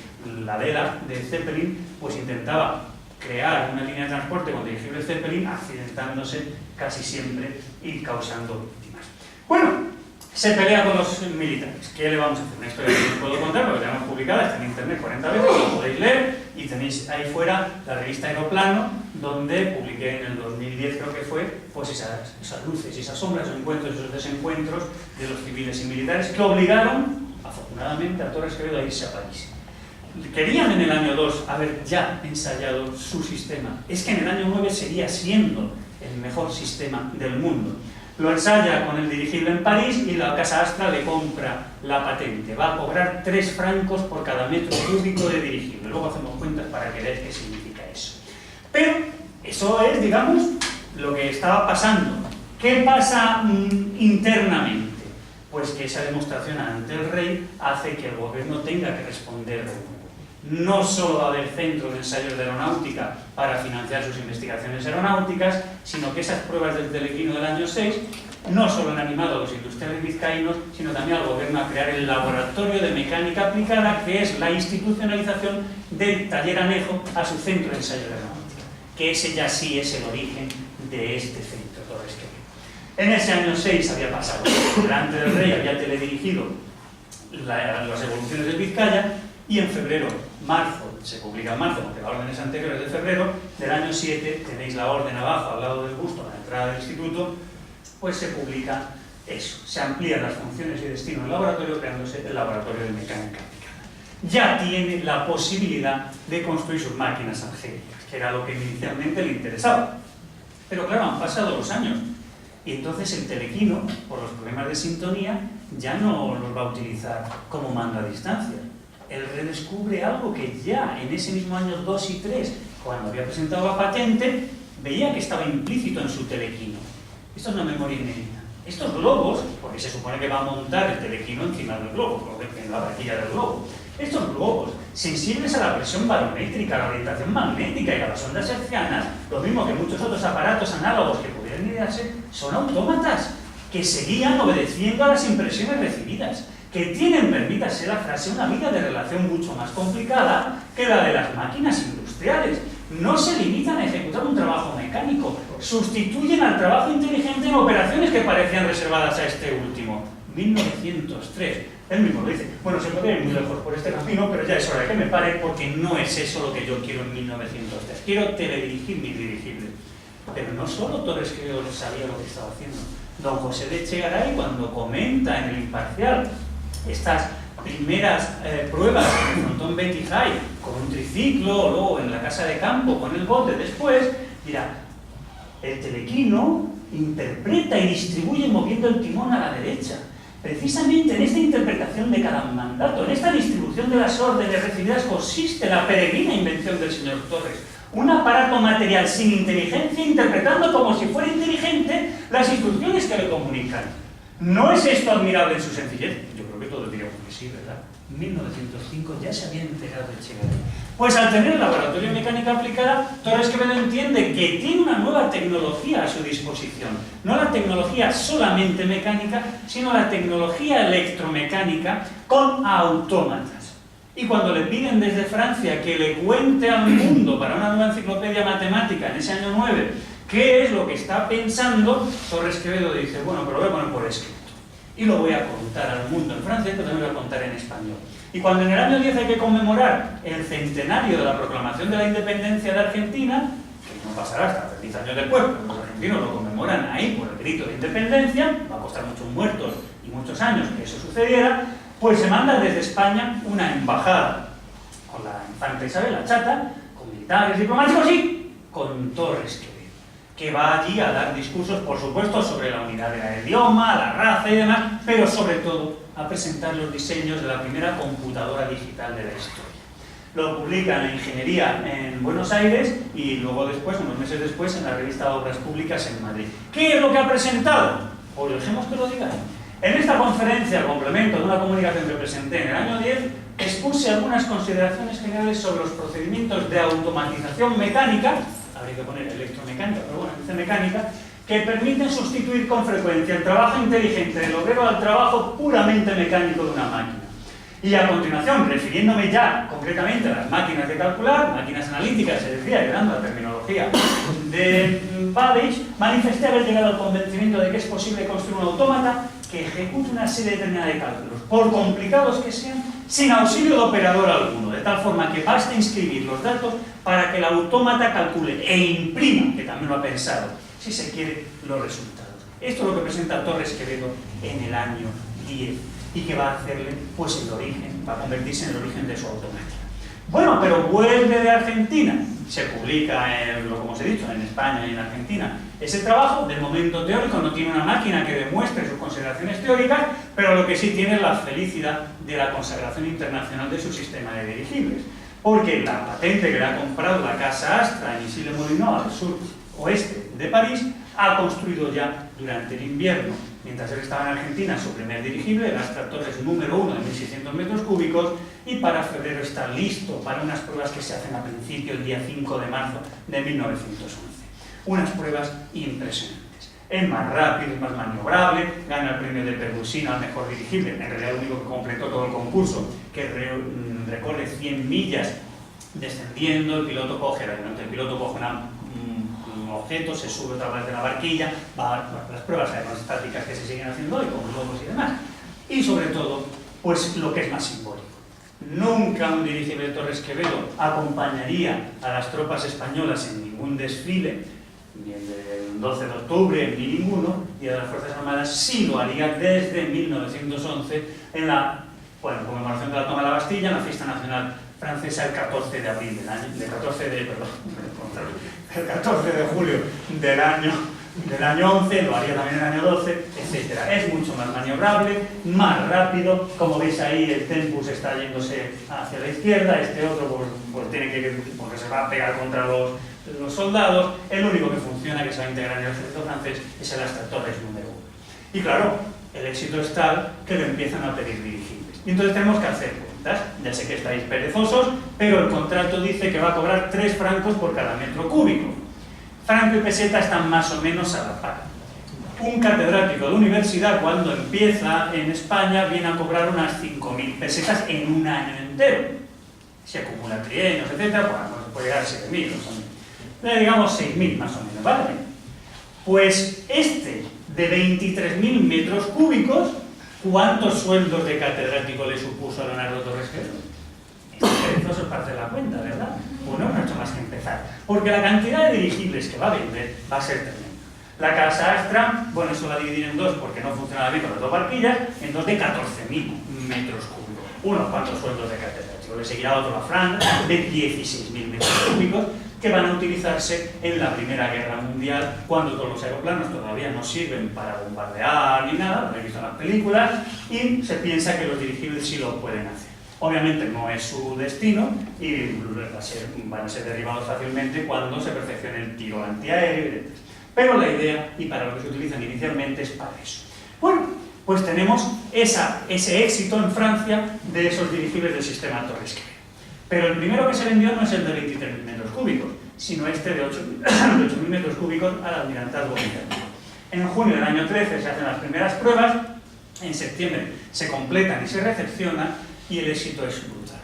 la Vela de Zeppelin pues intentaba crear una línea de transporte con dirigible Zeppelin, accidentándose casi siempre y causando víctimas. Bueno, se pelea con los militares. ¿Qué le vamos a hacer? Una historia que os puedo contar, porque la tenemos publicada, está en internet 40 veces, lo podéis leer, y tenéis ahí fuera la revista Aeroplano, donde publiqué en el 2010, creo que fue, pues esas luces y esas sombras, esos encuentros y esos desencuentros de los civiles y militares que obligaron, afortunadamente, a Torres Quevedo a irse a París. Querían en el año 2 haber ya ensayado su sistema. Es que en el año 9 seguía siendo el mejor sistema del mundo. Lo ensaya con el dirigible en París y la Casa Astra le compra la patente. Va a cobrar 3 francos por cada metro cúbico de dirigible. Luego hacemos cuentas para que veáis qué significa eso. Pero eso es, digamos, lo que estaba pasando. ¿Qué pasa internamente? Pues que esa demostración ante el rey hace que el gobierno tenga que responder de nuevo. No solo va a haber centros de ensayos de aeronáutica para financiar sus investigaciones aeronáuticas, sino que esas pruebas del telequino del año 6 no solo han animado a los industriales vizcaínos, sino también al gobierno a crear el Laboratorio de Mecánica Aplicada, que es la institucionalización del taller anejo a su centro de ensayo de aeronáutica, que ese ya sí es el origen de este centro, Torres Quevedo. En ese año 6 había pasado, delante del rey había teledirigido las evoluciones del Vizcaya, y en febrero, marzo, se publica en marzo, porque la orden es anterior, es de febrero, del año 7, tenéis la orden abajo, al lado del busto, a la entrada del instituto, pues se publica eso, se amplían las funciones y destino del laboratorio, creándose el Laboratorio de Mecánica Aplicada. Ya tiene la posibilidad de construir sus máquinas angélicas, que era lo que inicialmente le interesaba. Pero claro, han pasado los años, y entonces el telequino, por los problemas de sintonía, ya no los va a utilizar como mando a distancia. Él redescubre algo que ya en ese mismo año 2 y 3, cuando había presentado la patente, veía que estaba implícito en su telequino. Esto es una memoria inédita. Estos globos, porque se supone que va a montar el telequino encima del globo, en la barquilla del globo, estos globos, sensibles a la presión barométrica, a la orientación magnética y a las ondas hertzianas, lo mismo que muchos otros aparatos análogos que pudieran idearse, son autómatas que seguían obedeciendo a las impresiones recibidas, que tienen, permítase la frase, una vida de relación mucho más complicada que la de las máquinas industriales. No se limitan a ejecutar un trabajo mecánico, sustituyen al trabajo inteligente en operaciones que parecían reservadas a este último. 1903, él mismo lo dice. Bueno, se puede ir muy lejos por este camino, pero ya es hora de que me pare, porque no es eso lo que yo quiero en 1903. Quiero teledirigir mi dirigible. Pero no solo Torres Quevedo sabía lo que estaba haciendo. Don José de Echegaray, cuando comenta en el Imparcial estas primeras pruebas en el frontón Betty High con un triciclo, luego en la casa de campo con el bote, después dirá, el telequino interpreta y distribuye moviendo el timón a la derecha. Precisamente en esta interpretación de cada mandato, en esta distribución de las órdenes recibidas, consiste la peregrina invención del señor Torres. Un aparato material sin inteligencia interpretando como si fuera inteligente las instrucciones que le comunican. ¿No es esto admirable en su sencillez? Yo creo que todos diríamos que sí, ¿verdad? En 1905 ya se había enterado de Echegaray. Pues al tener el Laboratorio de Mecánica Aplicada, Torres Quevedo entiende que tiene una nueva tecnología a su disposición. No la tecnología solamente mecánica, sino la tecnología electromecánica con autómatas. Y cuando le piden desde Francia que le cuente al mundo para una nueva enciclopedia matemática en ese año 9, ¿qué es lo que está pensando? Torres Quevedo dice, bueno, pero lo voy a poner por escrito. Y lo voy a contar al mundo en francés, pero también lo voy a contar cantar en español. Y cuando en el año 10 hay que conmemorar el centenario de la proclamación de la independencia de Argentina, que no pasará hasta 30 años después, pero los argentinos lo conmemoran ahí por el grito de independencia, va a costar muchos muertos y muchos años que eso sucediera, pues se manda desde España una embajada con la infanta Isabel, la chata, con militares, diplomáticos y con Torres Quevedo, que va allí a dar discursos, por supuesto, sobre la unidad del idioma, la raza y demás, pero sobre todo a presentar los diseños de la primera computadora digital de la historia. Lo publica en la Ingeniería en Buenos Aires y luego después, unos meses después, en la revista Obras Públicas en Madrid. ¿Qué es lo que ha presentado? Pues dejemos que lo digan. En esta conferencia, complemento de una comunicación que presenté en el año 10, expuse algunas consideraciones generales sobre los procedimientos de automatización mecánica, habría que poner electromecánica, pero bueno, dice mecánica, que permiten sustituir con frecuencia el trabajo inteligente del obrero al trabajo puramente mecánico de una máquina. Y a continuación, refiriéndome ya concretamente a las máquinas de calcular, máquinas analíticas, se decía, llegando a la terminología de Babbage, manifesté haber llegado al convencimiento de que es posible construir un autómata que ejecute una serie determinada de cálculos, por complicados que sean, sin auxilio de operador alguno, de tal forma que basta inscribir los datos para que el autómata calcule e imprima, que también lo ha pensado, si se quiere, los resultados. Esto es lo que presenta Torres Quevedo en el año 10 y que va a hacerle, pues, el origen, va a convertirse en el origen de su automática. Bueno, pero vuelve de Argentina, se publica, como os he dicho, en España y en Argentina. Ese trabajo, de momento teórico, no tiene una máquina que demuestre sus consideraciones teóricas, pero lo que sí tiene es la felicidad de la consagración internacional de su sistema de dirigibles. Porque la patente que le ha comprado la Casa Astra en Issy-les-Moulineaux, al sur oeste de París, ha construido ya durante el invierno, mientras él estaba en Argentina, su primer dirigible, el Astra Torres número 1 de 1.600 metros cúbicos, y para febrero está listo para unas pruebas que se hacen a principio, el día 5 de marzo de 1911. Unas pruebas impresionantes. Es más rápido, es más maniobrable, gana el premio de Pergusino al mejor dirigible, en realidad el único que completó todo el concurso, que recorre 100 millas descendiendo, el piloto coge un objeto, se sube otra vez de la barquilla, las pruebas aerostáticas que se siguen haciendo hoy, con globos y demás. Y sobre todo, pues lo que es más simbólico. Nunca un dirigible de Torres Quevedo acompañaría a las tropas españolas en ningún desfile, ni el del 12 de octubre, ni ninguno, y a las Fuerzas Armadas sí lo haría desde 1911 en la conmemoración de la toma de la Bastilla, en la fiesta nacional francesa, el 14 de abril del año, el 14 de julio del año 11, lo haría también en el año 12, etc. Es mucho más maniobrable, más rápido, como veis ahí el Tempus está yéndose hacia la izquierda, este otro pues tiene que, porque se va a pegar contra los soldados, el único que funciona, que se va a integrar en el ejército francés, es el Astra Torres número 1. Y claro, el éxito es tal que lo empiezan a pedir dirigibles. Y entonces tenemos que hacer cuentas. Ya sé que estáis perezosos, pero el contrato dice que va a cobrar 3 francos por cada metro cúbico. Franco y peseta están más o menos a la par. Un catedrático de universidad, cuando empieza en España, viene a cobrar unas 5.000 pesetas en un año entero. Si acumula trienios, etc., pues puede llegar a 7.000, digamos 6.000 más o menos, ¿vale? Pues este de 23.000 metros cúbicos, ¿cuántos sueldos de catedrático le supuso a Leonardo Torres Quevedo? Eso es parte de la cuenta, ¿verdad? Bueno, no ha hecho más que empezar. Porque la cantidad de dirigibles que va a vender va a ser tremenda. La Casa Astra, bueno, eso la dividir en dos porque no funciona bien con las dos barquillas, en dos de 14.000 metros cúbicos. Unos cuantos sueldos de catedrático. Le seguirá otro, la Fran, de 16.000 metros cúbicos, que van a utilizarse en la Primera Guerra Mundial, cuando todos los aeroplanos todavía no sirven para bombardear ni nada, lo he visto en las películas, y se piensa que los dirigibles sí lo pueden hacer. Obviamente no es su destino y van a ser derribados fácilmente cuando se perfeccione el tiro antiaéreo, etc. Pero la idea, y para lo que se utilizan inicialmente, es para eso. Bueno, pues tenemos ese éxito en Francia de esos dirigibles del sistema Torres Quevedo. Pero el primero que se vendió no es el de 23.000 metros cúbicos, sino este de 8.000 metros cúbicos al almirantazgo británico. En junio del año 13 se hacen las primeras pruebas, en septiembre se completan y se recepcionan, y el éxito es brutal.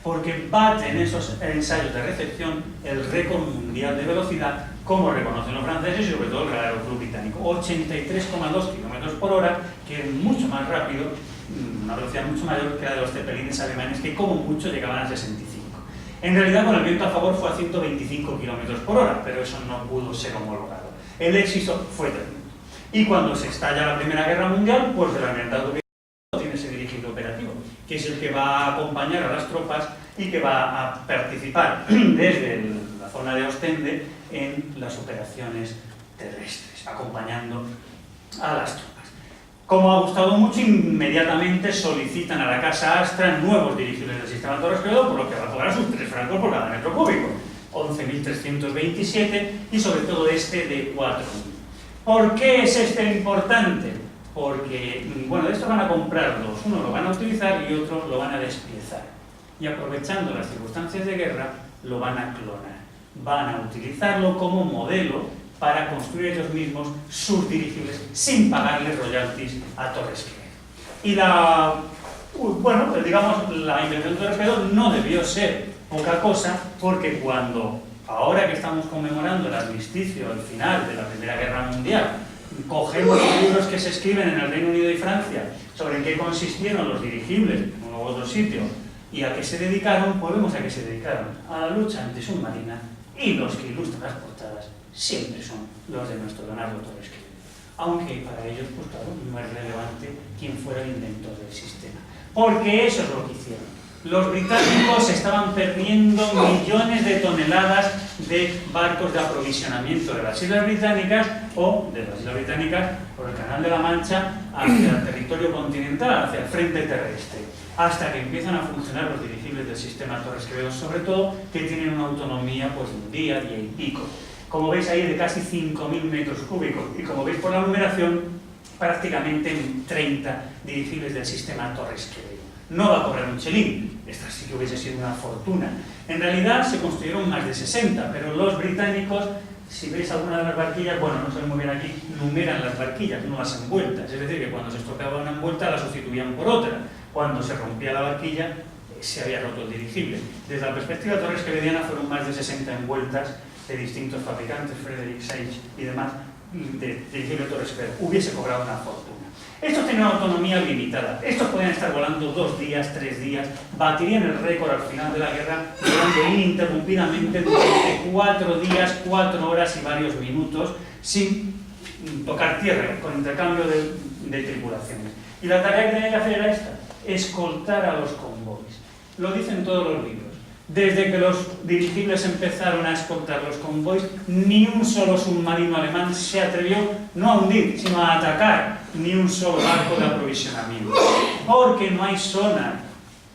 Porque bate en esos ensayos de recepción el récord mundial de velocidad, como reconocen los franceses y sobre todo el Aeroclub británico. 83,2 km/h, que es mucho más rápido una velocidad mucho mayor que la de los cepelines alemanes, que como mucho llegaban a 65. En realidad, con el viento a favor fue a 125 km/h, pero eso no pudo ser homologado. El éxito fue tremendo. Y cuando se estalla la Primera Guerra Mundial, pues el almirantazgo tiene ese dirigible operativo, que es el que va a acompañar a las tropas y que va a participar desde la zona de Ostende en las operaciones terrestres, acompañando a las tropas. Como ha gustado mucho, inmediatamente solicitan a la Casa Astra nuevos dirigibles del sistema Torres-Quevedo, por lo que va a cobrar sus 3 francos por cada metro cúbico, 11.327, y sobre todo este de 4.000. ¿Por qué es este importante? Porque, bueno, de estos van a comprar dos, uno lo van a utilizar y otro lo van a despiezar. Y aprovechando las circunstancias de guerra, lo van a clonar. Van a utilizarlo como modelo para construir ellos mismos sus dirigibles sin pagarles royalties a Torres-Quevedo. Y la invención de Torres-Quevedo no debió ser poca cosa, porque cuando, ahora que estamos conmemorando el armisticio al final de la Primera Guerra Mundial, cogemos los libros que se escriben en el Reino Unido y Francia sobre en qué consistieron los dirigibles en uno u otro sitio y a qué se dedicaron, pues vemos a qué se dedicaron: a la lucha antisubmarina, y los que ilustran las portadas siempre son los de nuestro Leonardo Torres Quevedo, aunque para ellos, pues claro, no es relevante quién fuera el inventor del sistema, porque eso es lo que hicieron. Los británicos estaban perdiendo millones de toneladas de barcos de aprovisionamiento de las Islas Británicas o de las Islas Británicas por el Canal de la Mancha hacia el territorio continental, hacia el frente terrestre, hasta que empiezan a funcionar los dirigibles del sistema Torres Quevedo, sobre todo, que tienen una autonomía pues, de un día y pico. Como veis ahí, de casi 5.000 metros cúbicos, y como veis por la numeración, prácticamente 30 dirigibles del sistema Torres Quevedo. No va a cobrar un chelín, esta sí que hubiese sido una fortuna. En realidad se construyeron más de 60, pero los británicos, si veis alguna de las barquillas, bueno, no se ve muy bien aquí, numeran las barquillas, no las envueltas. Es decir, que cuando se estropeaba una envuelta la sustituían por otra. Cuando se rompía la barquilla, se había roto el dirigible. Desde la perspectiva Torres Quevediana fueron más de 60 envueltas de distintos fabricantes, Frederick Sage y demás, de dirigible Torres Quevedo. Hubiese cobrado una fortuna. Estos tenían una autonomía limitada. Estos podían estar volando 2 días, 3 días, batirían el récord al final de la guerra, volando ininterrumpidamente durante 4 días, 4 horas y varios minutos, sin tocar tierra, con intercambio de tripulaciones. Y la tarea que tenía que hacer era esta: escoltar a los convoys. Lo dicen todos los libros. Desde que los dirigibles empezaron a escoltar los convoys, ni un solo submarino alemán se atrevió no a hundir, sino a atacar ni un solo barco de aprovisionamiento. Porque no hay sonar.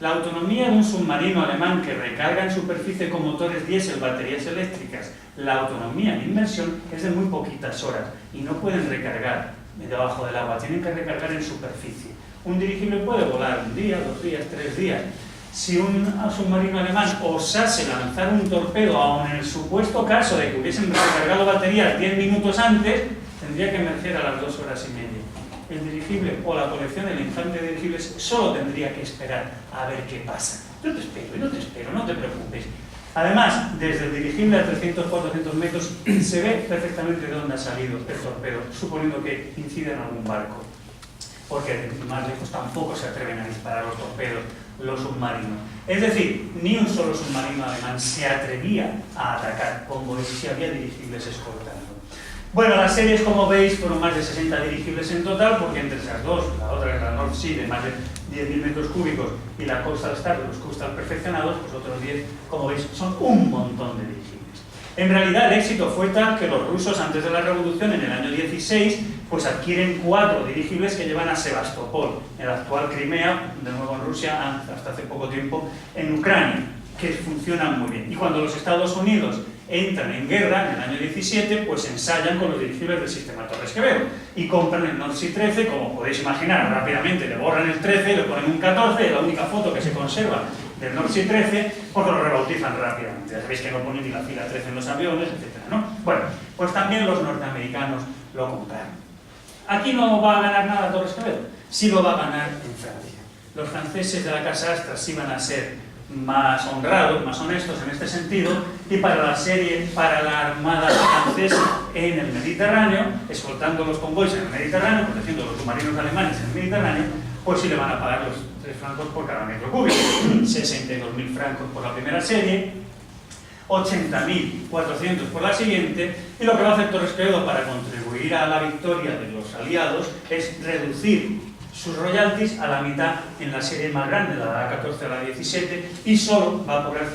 La autonomía de un submarino alemán que recarga en superficie con motores diésel, baterías eléctricas, la autonomía en inmersión es de muy poquitas horas y no pueden recargar debajo del agua, tienen que recargar en superficie. Un dirigible puede volar 1 día, 2 días, 3 días. Si un submarino alemán osase lanzar un torpedo, aun en el supuesto caso de que hubiesen recargado baterías 10 minutos antes, tendría que emerger a las 2 horas y media. El dirigible o la colección, el infante de dirigibles, solo tendría que esperar a ver qué pasa. Yo te espero, no te preocupes. Además, desde el dirigible a 300-400 metros se ve perfectamente de dónde ha salido el torpedo, suponiendo que incide en algún barco. Porque más lejos tampoco se atreven a disparar los torpedos los submarinos. Es decir, ni un solo submarino alemán se atrevía a atacar convoys si había dirigibles escoltando. Bueno, las series, como veis, fueron más de 60 dirigibles en total, porque entre esas dos, la otra es la North Sea de más de 10.000 metros cúbicos y la Coastal Star de los Coastal perfeccionados, pues otros 10, como veis, son un montón de dirigibles. En realidad el éxito fue tal que los rusos, antes de la revolución, en el año 16, pues adquieren 4 dirigibles que llevan a Sebastopol, en la actual Crimea, de nuevo en Rusia, hasta hace poco tiempo en Ucrania, que funcionan muy bien. Y cuando los Estados Unidos entran en guerra, en el año 17, pues ensayan con los dirigibles del sistema Torres Quevedo y compran el North Sea 13, como podéis imaginar, rápidamente le borran el 13, le ponen un 14, es la única foto que se conserva del North Sea 13, porque lo rebautizan rápidamente. Ya sabéis que no ponen ni la fila 13 en los aviones, etc., ¿no? Bueno, pues también los norteamericanos lo compraron. Aquí no va a ganar nada Torres Quevedo, sí lo va a ganar en Francia. Los franceses de la Casa Astra sí van a ser más honrados, más honestos en este sentido, y para la serie, para la armada francesa en el Mediterráneo, escoltando los convoys en el Mediterráneo, protegiendo los submarinos alemanes en el Mediterráneo, pues sí le van a pagar los 3 francos por cada metro cúbico. 62.000 francos por la primera serie, 80.400 por la siguiente, y lo que va a hacer Torres Quevedo para contribuir a la victoria de los aliados es reducir sus royalties a la mitad en la serie más grande, la A14 a la 17, y solo va a cobrar 50.740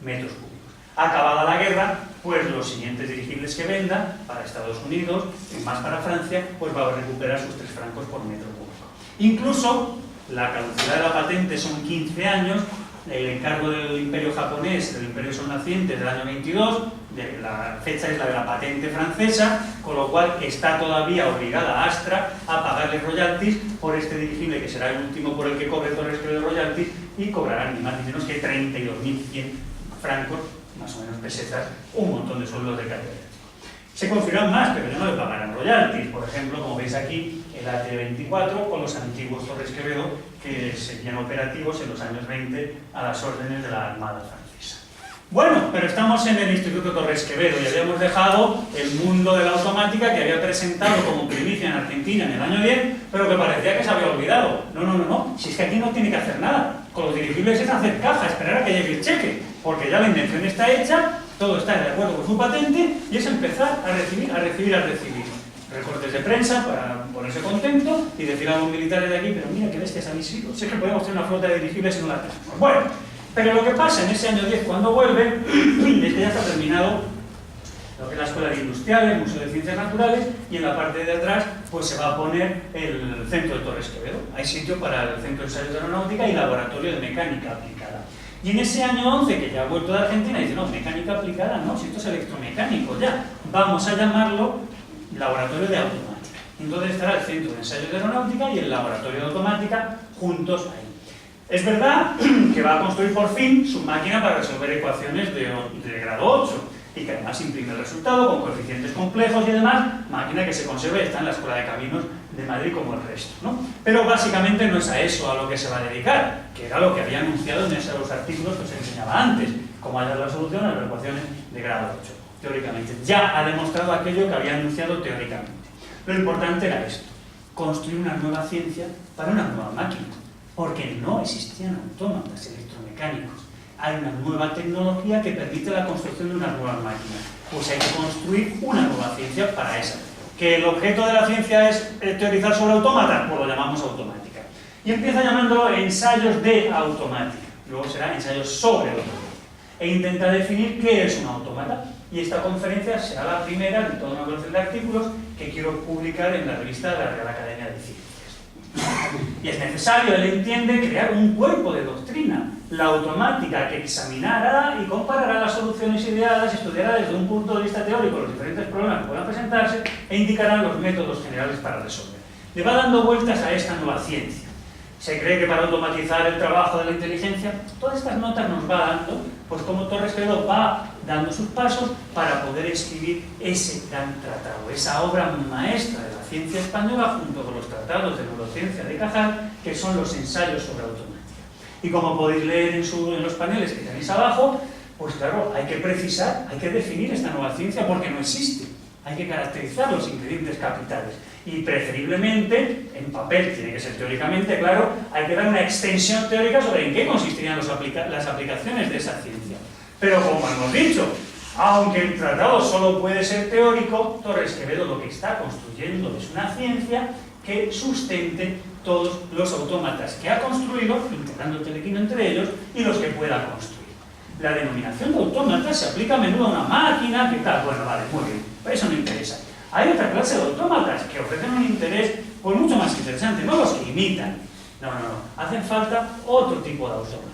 metros cúbicos. Acabada la guerra, pues los siguientes dirigibles que venda para Estados Unidos y más para Francia, pues va a recuperar sus 3 francos por metro cúbico. Incluso la caducidad de la patente son 15 años, el encargo del Imperio japonés, del Imperio Sol Naciente del año 22, la fecha es la de la patente francesa, con lo cual está todavía obligada Astra a pagarle royalties por este dirigible, que será el último por el que cobre Torres Quevedo royalties, y cobrarán ni más ni menos que 32.100 francos, más o menos pesetas, un montón de sueldos de catedrático. Se confirman más, pero ya no le pagarán royalties. Por ejemplo, como veis aquí, el AT-24 con los antiguos Torres Quevedo que seguían operativos en los años 20 a las órdenes de la Armada francesa. Bueno, pero estamos en el Instituto Torres Quevedo y habíamos dejado el mundo de la automática que había presentado como primicia en Argentina en el año 10, pero que parecía que se había olvidado. No, si es que aquí no tiene que hacer nada. Con los dirigibles es hacer caja, esperar a que llegue el cheque, porque ya la invención está hecha, todo está de acuerdo con su patente, y es empezar a recibir. Recortes de prensa para ponerse contento y decir a los militares de aquí, pero mira qué bestias habéis sido, sé que podemos tener una flota de dirigibles y no la tenemos. Bueno, pero lo que pasa en ese año 10 cuando vuelve es que ya está terminado lo que es la Escuela de Industriales, el Museo de Ciencias Naturales, y en la parte de atrás pues se va a poner el Centro de Torres Quevedo. Hay sitio para el Centro de Ensayos de Aeronáutica y Laboratorio de Mecánica Aplicada. Y en ese año 11, que ya ha vuelto de Argentina, dice, no, mecánica aplicada no, si esto es electromecánico ya, vamos a llamarlo Laboratorio de Automática. Entonces estará el Centro de Ensayos de Aeronáutica y el Laboratorio de Automática juntos ahí. Es verdad que va a construir por fin su máquina para resolver ecuaciones de grado 8 y que además imprime el resultado con coeficientes complejos y demás, máquina que se conserva y está en la Escuela de Caminos de Madrid como el resto, ¿no? Pero básicamente no es a eso a lo que se va a dedicar, que era lo que había anunciado en esos artículos que os enseñaba antes, cómo hallar la solución a las ecuaciones de grado 8, teóricamente. Ya ha demostrado aquello que había anunciado teóricamente. Lo importante era esto, construir una nueva ciencia para una nueva máquina, porque no existían autómatas electromecánicos. Hay una nueva tecnología que permite la construcción de una nueva máquina. Pues hay que construir una nueva ciencia para esa. ¿Que el objeto de la ciencia es teorizar sobre autómatas? Pues lo llamamos automática. Y empieza llamándolo ensayos de automática. Luego será ensayos sobre automática. E intenta definir qué es un autómata. Y esta conferencia será la primera de toda una colección de artículos que quiero publicar en la revista de la Real Academia de Ciencias. Y es necesario, él entiende, crear un cuerpo de doctrina, la automática, que examinará y comparará las soluciones ideadas, estudiará desde un punto de vista teórico los diferentes problemas que puedan presentarse e indicará los métodos generales para resolver. Le va dando vueltas a esta nueva ciencia. Se cree que para automatizar el trabajo de la inteligencia, todas estas notas nos va dando, pues como Torres Quevedo va dando sus pasos para poder escribir ese gran tratado, esa obra maestra de la ciencia española junto con los tratados de neurociencia de Cajal, que son los ensayos sobre automática. Y como podéis leer en los paneles que tenéis abajo, pues claro, hay que precisar, hay que definir esta nueva ciencia porque no existe. Hay que caracterizar los ingredientes capitales. Y preferiblemente, en papel, tiene que ser teóricamente claro, hay que dar una extensión teórica sobre en qué consistirían las aplicaciones de esa ciencia. Pero como hemos dicho, aunque el tratado solo puede ser teórico, Torres Quevedo lo que está construyendo es una ciencia que sustente todos los autómatas que ha construido, integrando el telequino entre ellos, y los que pueda construir. La denominación de autómata se aplica a menudo a una máquina, ¿qué tal? Bueno, vale, muy bien, pero eso no interesa. Hay otra clase de autómatas que ofrecen un interés pues mucho más interesante, no los que imitan. No, hacen falta otro tipo de autómatas.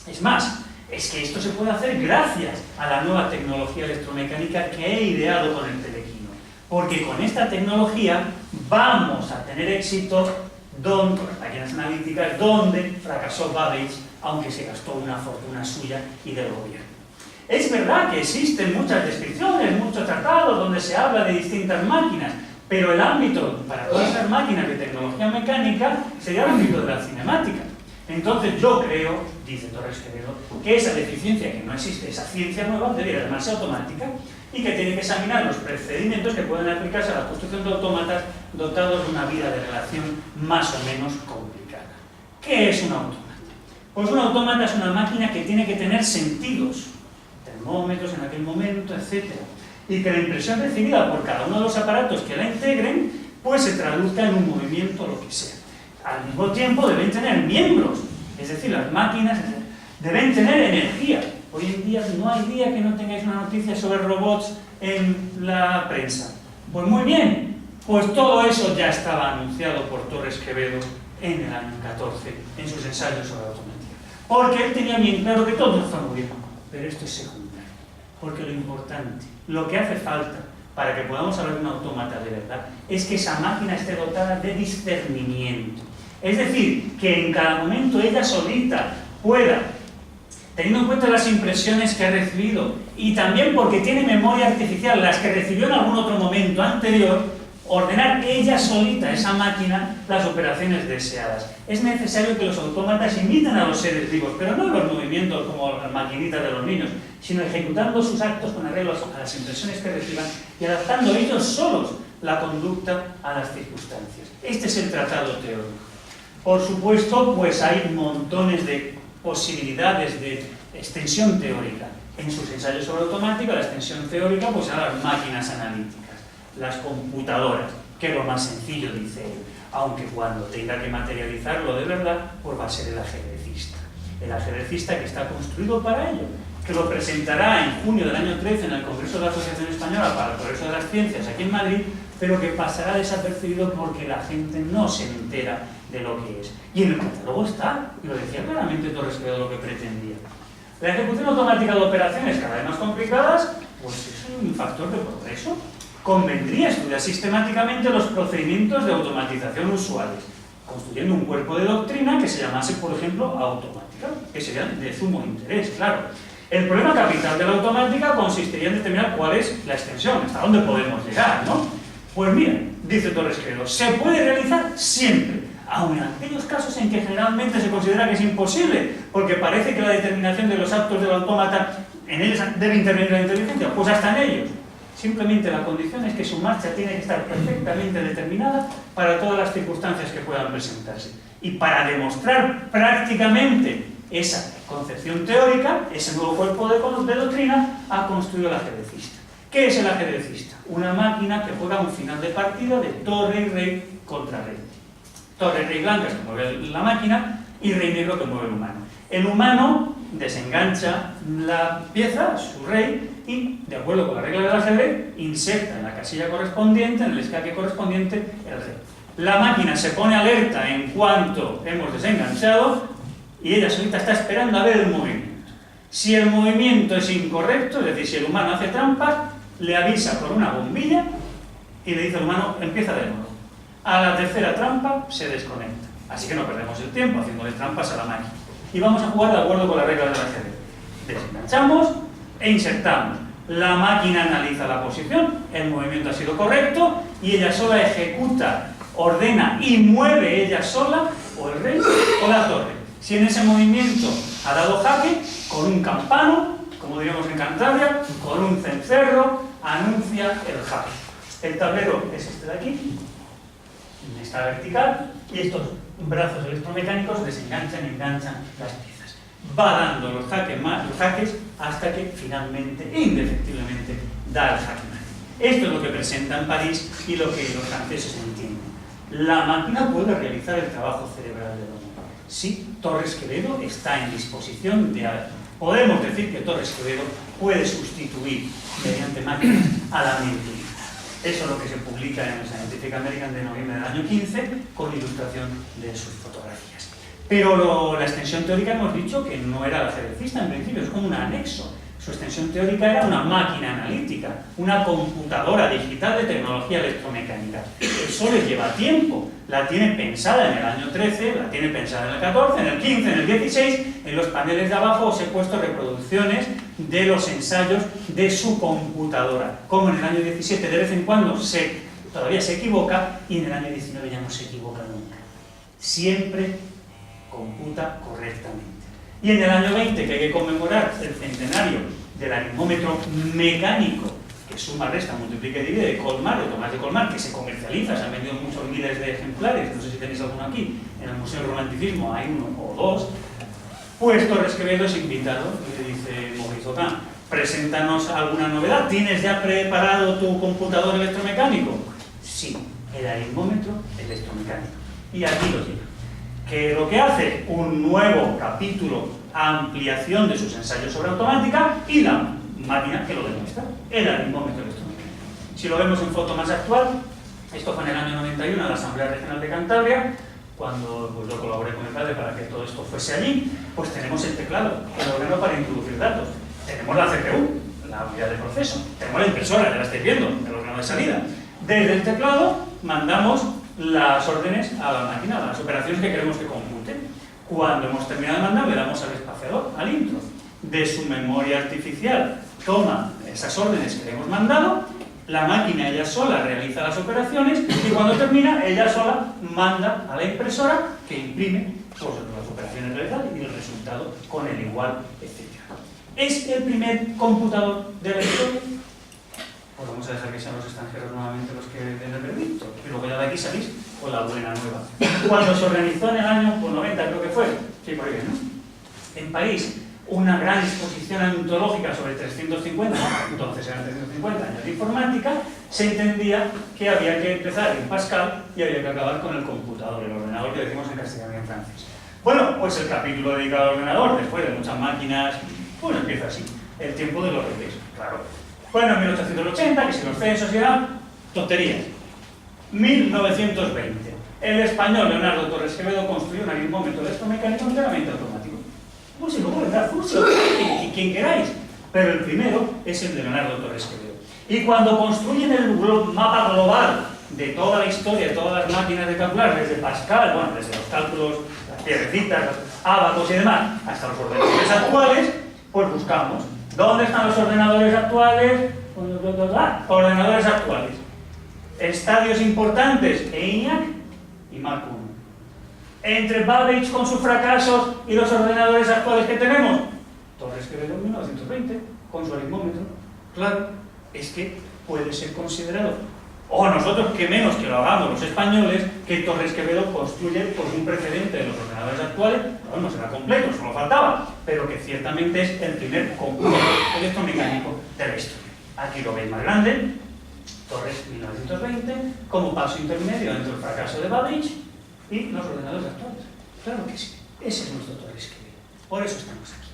Es más, es que esto se puede hacer gracias a la nueva tecnología electromecánica que he ideado con el telequino. Porque con esta tecnología vamos a tener éxito con las máquinas analíticas donde fracasó Babbage, aunque se gastó una fortuna suya y del gobierno. Es verdad que existen muchas descripciones, muchos tratados donde se habla de distintas máquinas, pero el ámbito para todas esas máquinas de tecnología mecánica sería el ámbito de la cinemática. Entonces yo creo, dice Torres Quevedo, que esa deficiencia que no existe, esa ciencia nueva, debería llamarse automática y que tiene que examinar los procedimientos que pueden aplicarse a la construcción de autómatas dotados de una vida de relación más o menos complicada. ¿Qué es un autómata? Pues un autómata es una máquina que tiene que tener sentidos, termómetros en aquel momento, etc. Y que la impresión recibida por cada uno de los aparatos que la integren, pues se traduzca en un movimiento o lo que sea. Al mismo tiempo deben tener miembros, es decir, las máquinas deben tener energía. Hoy en día no hay día que no tengáis una noticia sobre robots en la prensa. Pues muy bien, pues todo eso ya estaba anunciado por Torres Quevedo en el año 14, en sus ensayos sobre automática. Porque él tenía bien claro que todo está muy bien, pero esto es secundario. Porque lo importante, lo que hace falta para que podamos hablar de un autómata de verdad, es que esa máquina esté dotada de discernimiento. Es decir, que en cada momento ella solita pueda, teniendo en cuenta las impresiones que ha recibido y también porque tiene memoria artificial, las que recibió en algún otro momento anterior, ordenar ella solita, esa máquina, las operaciones deseadas. Es necesario que los autómatas imiten a los seres vivos, pero no los movimientos como las maquinitas de los niños, sino ejecutando sus actos con arreglo a las impresiones que reciban y adaptando ellos solos la conducta a las circunstancias. Este es el tratado teórico. Por supuesto, pues hay montones de posibilidades de extensión teórica. En sus ensayos sobre automática, la extensión teórica, pues a las máquinas analíticas, las computadoras, que es lo más sencillo, dice él, aunque cuando tenga que materializarlo de verdad, pues va a ser el ajedrecista que está construido para ello, que lo presentará en junio del año 13 en el Congreso de la Asociación Española para el Progreso de las Ciencias aquí en Madrid, pero que pasará desapercibido porque la gente no se entera de lo que es. Y en el catálogo está, y lo decía claramente Torres Quevedo lo que pretendía. La ejecución automática de operaciones cada vez más complicadas, pues es un factor de progreso. Convendría estudiar sistemáticamente los procedimientos de automatización usuales, construyendo un cuerpo de doctrina que se llamase, por ejemplo, automática, que sería de sumo interés, claro. El problema capital de la automática consistiría en determinar cuál es la extensión, hasta dónde podemos llegar, ¿no? Pues mira, dice Torres Quevedo, se puede realizar siempre, aun en aquellos casos en que generalmente se considera que es imposible, porque parece que la determinación de los actos del autómata, en ellos debe intervenir la inteligencia, pues hasta en ellos. Simplemente la condición es que su marcha tiene que estar perfectamente determinada para todas las circunstancias que puedan presentarse. Y para demostrar prácticamente esa concepción teórica, ese nuevo cuerpo de doctrina, ha construido el ajedrecista. ¿Qué es el ajedrecista? Una máquina que juega un final de partida de torre y rey contra rey. Torre y rey blancas que mueve la máquina y rey negro que mueve el humano. El humano desengancha la pieza, su rey, y, de acuerdo con la regla del ajedrez, inserta en la casilla correspondiente, en el escaque correspondiente, el rey. La máquina se pone alerta en cuanto hemos desenganchado y ella solita está esperando a ver el movimiento. Si el movimiento es incorrecto, es decir, si el humano hace trampas, le avisa con una bombilla y le dice al humano, empieza de nuevo. A la tercera trampa se desconecta. Así que no perdemos el tiempo haciéndole trampas a la máquina. Y vamos a jugar de acuerdo con la regla del ajedrez. Desenganchamos e insertamos. La máquina analiza la posición, el movimiento ha sido correcto y ella sola ejecuta, ordena y mueve ella sola o el rey o la torre. Si en ese movimiento ha dado jaque, con un campano, como diríamos en Cantabria, con un cencerro, anuncia el jaque. El tablero es este de aquí, está vertical, y estos brazos electromecánicos desenganchan y enganchan las piezas. Va dando los jaques hasta que finalmente e indefectiblemente da el jaque mate. Esto es lo que presenta en París y lo que los franceses entienden. La máquina puede realizar el trabajo cerebral del hombre. Sí, Torres Quevedo está en disposición de... Podemos decir que Torres Quevedo puede sustituir mediante máquinas a la mente. Eso es lo que se publica en el Scientific American de noviembre del año 15 con ilustración de sus fotografías. Pero la extensión teórica hemos dicho que no era el ajedrecista en principio, es como un anexo. Su extensión teórica era una máquina analítica, una computadora digital de tecnología electromecánica. Eso le lleva tiempo. La tiene pensada en el año 13, la tiene pensada en el 14, en el 15, en el 16. En los paneles de abajo os he puesto reproducciones de los ensayos de su computadora. Como en el año 17 de vez en cuando todavía se equivoca y en el año 19 ya no se equivoca nunca. Siempre computa correctamente. Y en el año 20, que hay que conmemorar el centenario del aritmómetro mecánico, que suma, resta, multiplica y divide, de Colmar, de Tomás de Colmar, que se comercializa, se han vendido muchos miles de ejemplares, no sé si tenéis alguno aquí, en el Museo del Romanticismo hay uno o dos, pues Torres Quevedo es invitado y le dice Maurice Aubin, preséntanos alguna novedad, ¿tienes ya preparado tu computador electromecánico? Sí, el aritmómetro electromecánico. Y aquí lo tiene. Que lo que hace un nuevo capítulo, ampliación de sus ensayos sobre automática y la máquina que lo demuestra, el aritmómetro electromecánico. Si lo vemos en foto más actual, esto fue en el año 91 en la Asamblea Regional de Cantabria, cuando pues, yo colaboré con el padre para que todo esto fuese allí, pues tenemos el teclado, el órgano para introducir datos, tenemos la CPU, la unidad de proceso, tenemos la impresora, ya la estáis viendo, el órgano de salida. Desde el teclado mandamos las órdenes a la máquina, a las operaciones que queremos que compute. Cuando hemos terminado de mandar, le damos al espaciador, al intro. De su memoria artificial toma esas órdenes que le hemos mandado, la máquina ella sola realiza las operaciones y cuando termina, ella sola manda a la impresora que imprime pues, las operaciones realizadas y el resultado con el igual, etc. ¿Es el primer computador de la historia? Pues vamos a dejar que sean los extranjeros nuevamente los que den el veredicto. Y luego ya de aquí salís con la buena nueva. Cuando se organizó en el año 90, creo que fue, sí, por ahí, ¿no? En París, una gran exposición antológica sobre 350, entonces eran 350 años de informática, se entendía que había que empezar en Pascal y había que acabar con el computador, el ordenador que decimos en castellano y en francés. Bueno, pues el capítulo dedicado al ordenador, después de muchas máquinas, bueno, empieza así, el tiempo de los reyes, claro. Bueno, en 1880, que si los censos eran tonterías. 1920, el español Leonardo Torres Quevedo construyó un aritmómetro electromecánico enteramente automático. Pues si luego vendrá Fuchs, quien queráis, pero el primero es el de Leonardo Torres Quevedo. Y cuando construyen el mapa global de toda la historia, de todas las máquinas de calcular, desde Pascal, bueno, desde los cálculos, las piedrecitas, los ábacos y demás, hasta los ordenadores actuales, pues buscamos. ¿Dónde están los ordenadores actuales? Ordenadores actuales. Estadios importantes, ENIAC y Mark I. Entre Babbage con sus fracasos y los ordenadores actuales que tenemos, Torres Quevedo en 1920, con su aritmómetro. Claro, es que puede ser considerado, o nosotros que menos que lo hagamos los españoles, que Torres Quevedo construye pues, un precedente de los ordenadores actuales, no será completo, solo faltaba, pero que ciertamente es el primer computador electromecánico de la historia. Aquí lo veis más grande, Torres 1920, como paso intermedio entre el fracaso de Babbage y los ordenadores actuales. Claro que sí, ese es nuestro Torres Quevedo, por eso estamos aquí.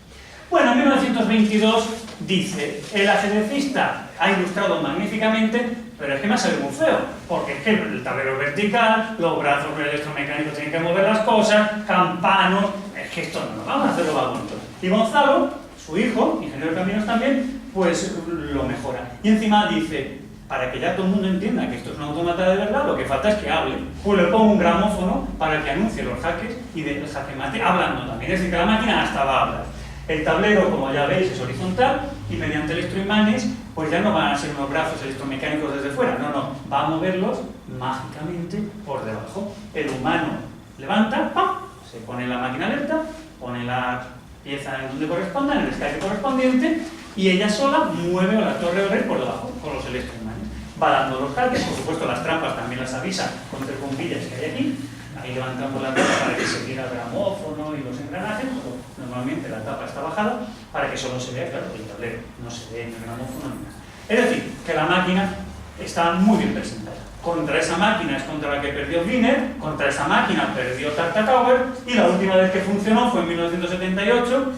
Bueno, en 1922 dice, el ajedrecista ha ilustrado magníficamente, pero es que me ha salido muy feo, porque es que el tablero es vertical, los brazos electromecánicos tienen que mover las cosas, campanos, es que esto no, vamos a hacerlo más bonito. Y Gonzalo, su hijo, ingeniero de caminos también, pues lo mejora. Y encima dice, para que ya todo el mundo entienda que esto es un autómata de verdad, lo que falta es que hable. Pues le pongo un gramófono para que anuncie los jaques y del jaque mate hablando también, es decir, que la máquina hasta va a hablar. El tablero, como ya veis, es horizontal y mediante electroimanes, pues ya no van a ser unos brazos electromecánicos desde fuera, no, va a moverlos mágicamente por debajo. El humano levanta, ¡pam!, se pone la máquina alerta, pone la pieza en donde corresponda, en el escape correspondiente, y ella sola mueve a la torre de red por debajo con los electroimanes. Va dando los jaques, por supuesto las trampas también las avisa con tres bombillas que hay aquí. Ahí levantamos la tapa para que se viera el gramófono y los engranajes, pero normalmente la tapa está bajada para que solo se vea, claro, el tablero, no se ve ni el gramófono ni nada. Es decir, que la máquina está muy bien presentada. Contra esa máquina es contra la que perdió Wiener, contra esa máquina perdió Tartakower, y la última vez que funcionó fue en 1978,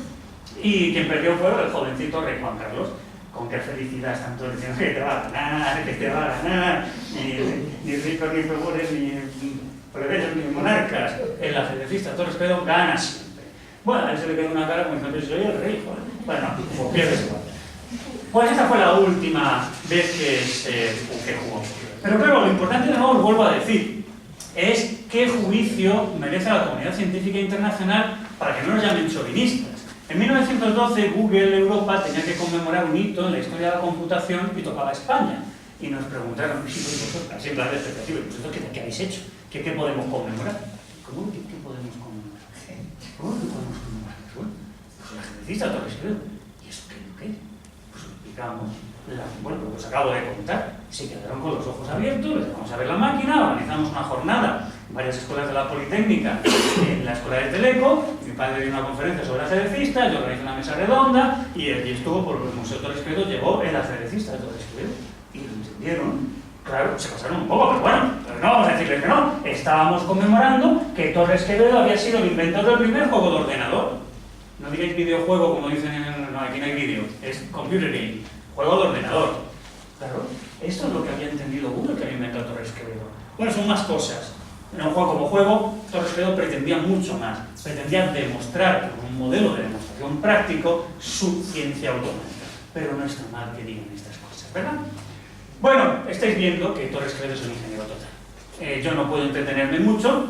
y quien perdió fue el jovencito rey Juan Carlos. Con qué felicidad están todos diciendo que te va a ganar, que te va a ganar, ni ricos ni pobres, ni plebeyos ni monarcas. El ajedrecista Torres Quevedo gana siempre. Bueno, a él se le queda una cara como diciendo, soy el rey, joder. Bueno, pues pierdes igual. Pues esta fue la última vez que jugó. Pero claro, lo importante de nuevo, os vuelvo a decir, es qué juicio merece la comunidad científica internacional para que no nos llamen chauvinistas. En 1912, Google Europa tenía que conmemorar un hito en la historia de la computación y tocaba España. Y nos preguntaron, así en plan de expectativa, ¿qué habéis hecho? ¿Qué podemos conmemorar? ¿Cómo? ¿Qué podemos conmemorar? atleticista Torres Quevedo. ¿Y eso qué es lo que es? Pues lo explicamos. Bueno, pues acabo de contar. Se quedaron con los ojos abiertos, les vamos a ver la máquina, organizamos una jornada en varias escuelas de la Politécnica, en la escuela de Teleco, mi padre dio una conferencia sobre ajedrecistas, yo organizé una mesa redonda y allí estuvo, porque el Museo Torres Quevedo llevó el ajedrecista de Torres Quevedo. Y lo entendieron. Claro, se pasaron un poco, pero bueno, pero no vamos a decirles que no. Estábamos conmemorando que Torres Quevedo había sido el inventor del primer juego de ordenador. No digáis videojuego como dicen en... No, aquí no hay vídeo, es computer game, juego de ordenador. Claro, esto es lo que había entendido Google que había inventado Torres Quevedo. Bueno, son más cosas. En un juego como juego, Torres Quevedo pretendía mucho más. Pretendía demostrar, con un modelo de demostración práctico, su ciencia automática. Pero no está mal que digan estas cosas, ¿verdad? Bueno, estáis viendo que Torres Quevedo es un ingeniero total. Yo no puedo entretenerme mucho,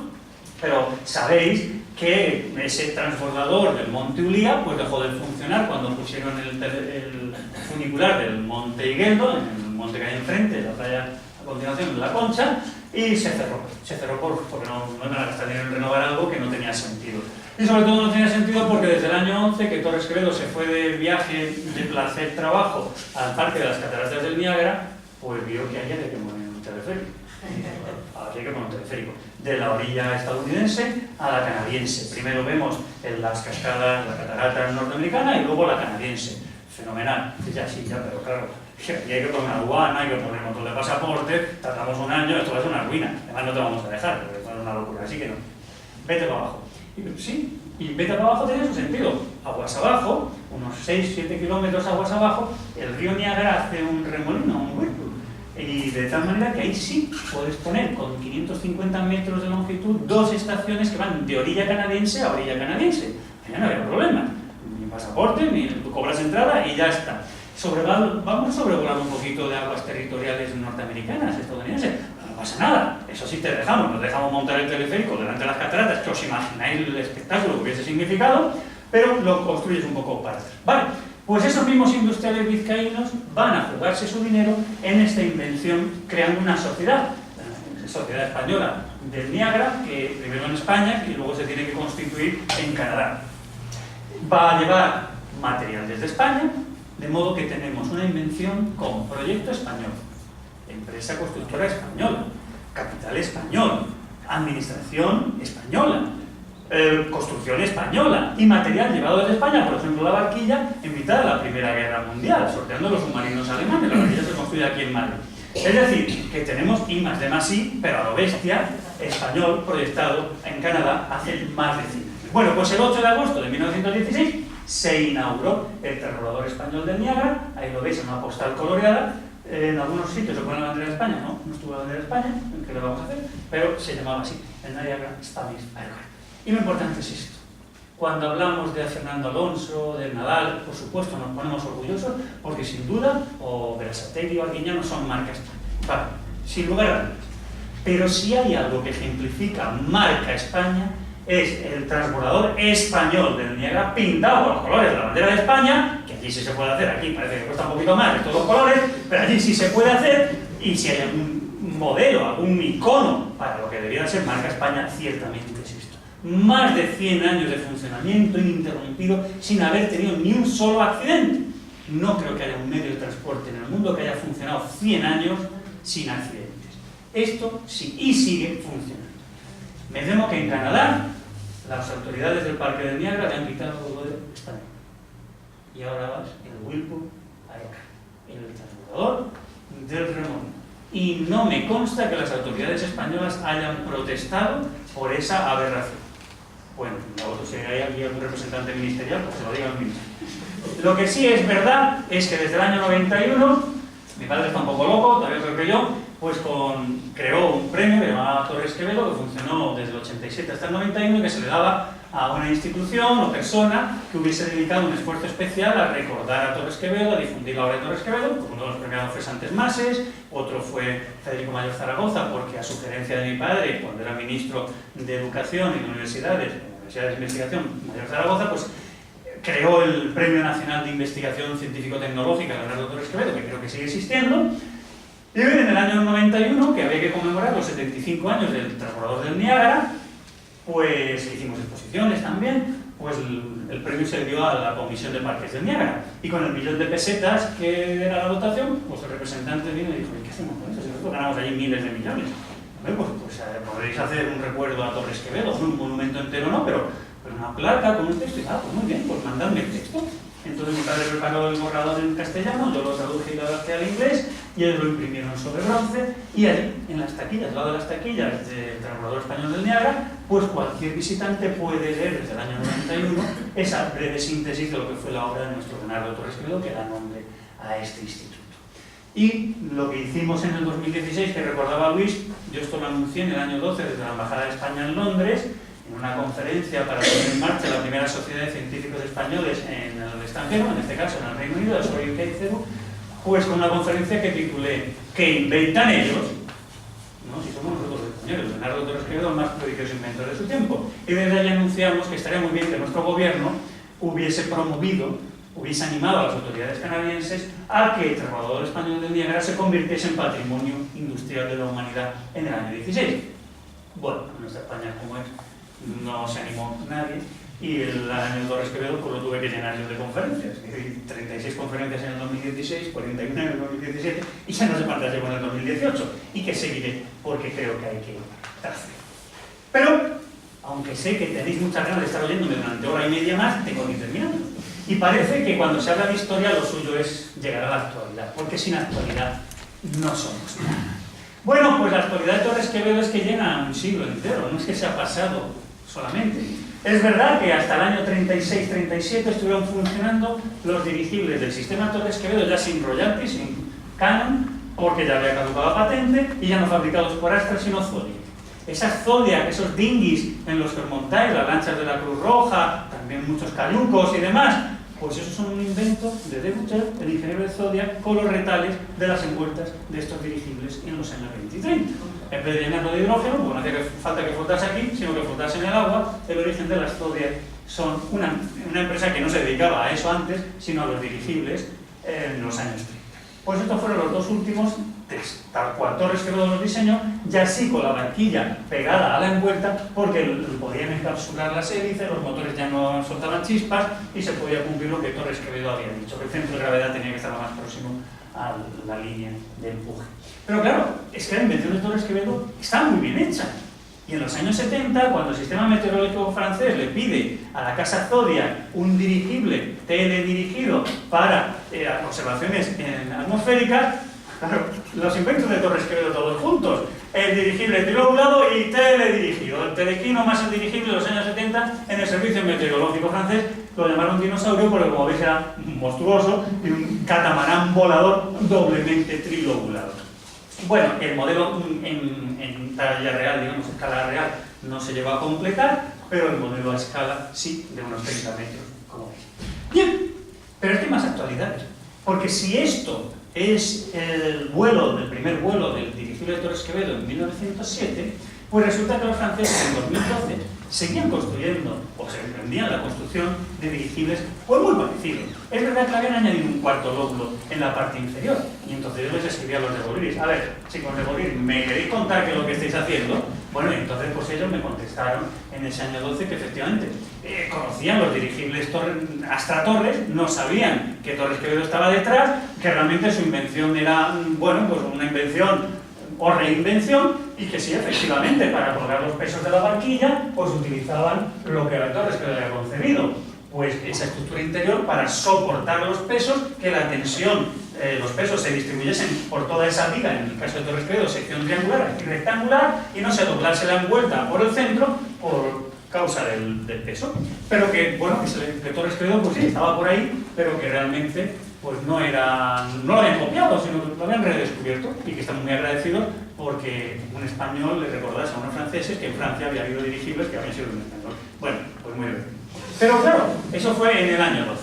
pero sabéis que ese transbordador del Monte Ulía pues dejó de funcionar cuando pusieron el funicular del Monte Igueldo, en el monte que hay enfrente, la playa a continuación de La Concha, y se cerró. Se cerró porque no iban a gastar dinero en renovar algo que no tenía sentido. Y sobre todo no tenía sentido porque desde el año 11 que Torres Quevedo se fue de viaje de placer-trabajo al Parque de las Cataratas del Niágara, pues vio que había que poner un teleférico. Había que poner un teleférico. De la orilla estadounidense a la canadiense. Primero vemos las cascadas, la catarata norteamericana y luego la canadiense. Fenomenal. Ya sí, ya, pero claro, y hay que poner una aduana, hay que poner un montón de pasaporte, tardamos un año, esto va a ser una ruina. Además no te vamos a dejar, porque esto es una locura, así que no. Vete para abajo. Y, sí, y vete para abajo tiene su sentido. Aguas abajo, unos 6-7 kilómetros aguas abajo, el río Niágara hace un remolino, un hueco. Y de tal manera que ahí sí puedes poner con 550 metros de longitud dos estaciones que van de orilla canadiense a orilla canadiense. Ya no había problema. Ni pasaporte, ni tú cobras entrada y ya está. Vamos sobrevolando un poquito de aguas territoriales norteamericanas, estadounidenses. No pasa nada, eso sí te dejamos. Nos dejamos montar el teleférico delante de las cataratas, que os imagináis el espectáculo que hubiese significado, pero lo construyes un poco para atrás. Vale. Pues esos mismos industriales vizcaínos van a jugarse su dinero en esta invención, creando una sociedad española del Niágara, que primero en España y luego se tiene que constituir en Canadá. Va a llevar material desde España, de modo que tenemos una invención con proyecto español, empresa constructora española, capital español, administración española, construcción española y material llevado desde España, por ejemplo la barquilla en mitad de la Primera Guerra Mundial, sorteando los submarinos alemanes. La barquilla se construye aquí en Madrid. Es decir, que tenemos I+D+I, pero a lo bestia, español proyectado en Canadá hace más de 100 años. Bueno, pues el 8 de agosto de 1916 se inauguró el transbordador español del Niágara. Ahí lo veis en una postal coloreada. En algunos sitios se pone la bandera de España, no estuvo la bandera de España, ¿qué le vamos a hacer? Pero se llamaba así, el Niagara Spanish Aircraft. Y lo importante es esto. Cuando hablamos de Fernando Alonso, de Nadal, por supuesto nos ponemos orgullosos porque sin duda, o Berasategui o Arguiñano son marca España. Vale, sin lugar a dudas. Pero si hay algo que ejemplifica marca España es el transbordador español del Niágara pintado con los colores de la bandera de España, que allí sí se puede hacer, aquí parece que cuesta un poquito más de todos los colores, pero allí sí se puede hacer, y si hay algún modelo, algún icono para lo que debiera ser marca España, ciertamente es esto. Más de 100 años de funcionamiento ininterrumpido sin haber tenido ni un solo accidente. No creo que haya un medio de transporte en el mundo que haya funcionado 100 años sin accidentes. Esto sí, y sigue funcionando. Me temo que en Canadá las autoridades del Parque del Niágara le han quitado algo de España. Y ahora vas el Whirlpool Aircraft, el transbordador del remolino. Y no me consta que las autoridades españolas hayan protestado por esa aberración. Bueno, si hay aquí algún representante ministerial, pues se lo diga al ministro. Lo que sí es verdad es que desde el año 91, mi padre está un poco loco, todavía creo que yo, pues creó un premio que llamaba Torres Quevedo, que funcionó desde el 87 hasta el 91, que se le daba a una institución o persona que hubiese dedicado un esfuerzo especial a recordar a Torres Quevedo, a difundir la obra de Torres Quevedo. Uno de los premiados fue Santes Mases, otro fue Federico Mayor Zaragoza, porque a sugerencia de mi padre, cuando era ministro de Educación y de Universidades de Investigación, Mayor Zaragoza, pues creó el Premio Nacional de Investigación Científico-Tecnológica Leonardo Torres Quevedo, que creo que sigue existiendo. Y en el año 91, que había que conmemorar los 75 años del transbordador del Niágara, pues hicimos exposiciones también, pues el premio se dio a la Comisión de Parques del Niágara. Y con el 1.000.000 de pesetas que era la dotación, pues el representante vino y dijo, ¿y qué hacemos con eso? Si nosotros ganamos allí miles de millones. Pues podréis hacer un recuerdo a Torres Quevedo, un monumento entero no, pero una placa con un texto y pues muy bien, pues mandadme el texto. Entonces mi padre preparó el borrador en castellano, yo lo traduje y lo adapté al inglés, y ellos lo imprimieron sobre bronce, y allí, en las taquillas, al lado de las taquillas del Transbordador Español del Niágara, pues cualquier visitante puede leer desde el año 91 esa breve síntesis de lo que fue la obra de nuestro Leonardo Torres Quevedo, que da nombre a este instituto. Y lo que hicimos en el 2016, que recordaba Luis, yo esto lo anuncié en el año 12 desde la Embajada de España en Londres, en una conferencia para poner en marcha la primera sociedad de científicos españoles en el extranjero, en este caso en el Reino Unido, el SOI UK CERU, pues con una conferencia que titulé ¿Qué inventan ellos? ¿No? Si somos nosotros los españoles, Leonardo Torres Quevedo, el más prodigioso inventor de su tiempo. Y desde allí anunciamos que estaría muy bien que nuestro gobierno hubiese promovido, hubiese animado a las autoridades canadienses a que el Transbordador Español del Niágara se convirtiese en patrimonio industrial de la humanidad en el año 16. Bueno, en nuestra España como es, no se animó nadie, y el año Torres Quevedo pues lo tuve que llenar yo de conferencias, 36 conferencias en el 2016, 41 en el 2017, y ya no sé cuántas llevo en el 2018, y que seguiré, porque creo que hay que hacer. Pero, aunque sé que tenéis muchas ganas de estar oyéndome durante hora y media más, tengo que ir terminando. Y parece que cuando se habla de historia lo suyo es llegar a la actualidad, porque sin actualidad no somos nada. Bueno, pues la actualidad de Torres Quevedo es que llena un siglo entero, no es que se ha pasado solamente. Es verdad que hasta el año 36-37 estuvieron funcionando los dirigibles del sistema Torres Quevedo ya sin royalties, sin canon, porque ya había caducado la patente y ya no fabricados por Astra sino Zodiac. Esas Zodiac, esos dinghies en los que os montáis, las lanchas de la Cruz Roja, también muchos cayucos y demás, pues esos son un invento de De Butcher, el ingeniero de Zodiac, con los retales de las envueltas de estos dirigibles en los años 20 y 30. En vez de llenarlo de hidrógeno, pues no hacía falta que flotase aquí, sino que flotase en el agua. El origen de las Zodiac son una empresa que no se dedicaba a eso antes, sino a los dirigibles en los años 30. Pues estos fueron los dos últimos test, tal cual Torres Quevedo los diseñó, ya sí con la barquilla pegada a la envuelta, porque podían encapsular las hélices, los motores ya no soltaban chispas y se podía cumplir lo que Torres Quevedo había dicho, que el centro de gravedad tenía que estar lo más próximo a la línea de empuje. Pero claro, es que la invención de Torres Quevedo está muy bien hecha. Y en los años 70, cuando el sistema meteorológico francés le pide a la casa Zodiac un dirigible teledirigido para observaciones atmosféricas, claro, los inventos de Torres Quevedo todos juntos, el dirigible trilobulado y teledirigido, el telequino más el dirigible de los años 70 en el servicio meteorológico francés, lo llamaron dinosaurio porque como veis era monstruoso y un catamarán volador doblemente trilobulado. Bueno, el modelo en talla real, digamos, escala real, no se llegó a completar, pero el modelo a escala sí, de unos 30 metros, como veis. Bien, pero es que hay más actualidades, porque si esto es el primer vuelo del dirigible de Torres Quevedo en 1907, pues resulta que los franceses en 2012 seguían construyendo, o se emprendían la construcción de dirigibles pues muy parecidos. Es verdad que le habían añadido un cuarto lóbulo en la parte inferior, y entonces yo les escribí a los de Boliris, a ver, chicos de Boliris, ¿me queréis contar qué es lo que estáis haciendo? Bueno, y entonces pues ellos me contestaron en ese año 12 que efectivamente conocían los dirigibles Astra Torres, no sabían que Torres Quevedo estaba detrás, que realmente su invención era, bueno, pues una invención o reinvención, y que sí, efectivamente, para colgar los pesos de la barquilla, pues utilizaban lo que Torres Quevedo había concebido, pues esa estructura interior para soportar los pesos, que la tensión, los pesos se distribuyesen por toda esa viga, en el caso de Torres Quevedo, sección triangular y rectangular, y no se doblase la envuelta por el centro por causa del peso. Pero que, bueno, que Torres Quevedo, pues sí, estaba por ahí, pero que realmente pues no lo habían copiado, sino que lo habían redescubierto, y que estamos muy agradecidos porque un español le recordase a unos franceses que en Francia había habido dirigibles que habían sido de un español. Bueno, pues muy bien. Pero claro, eso fue en el año 12.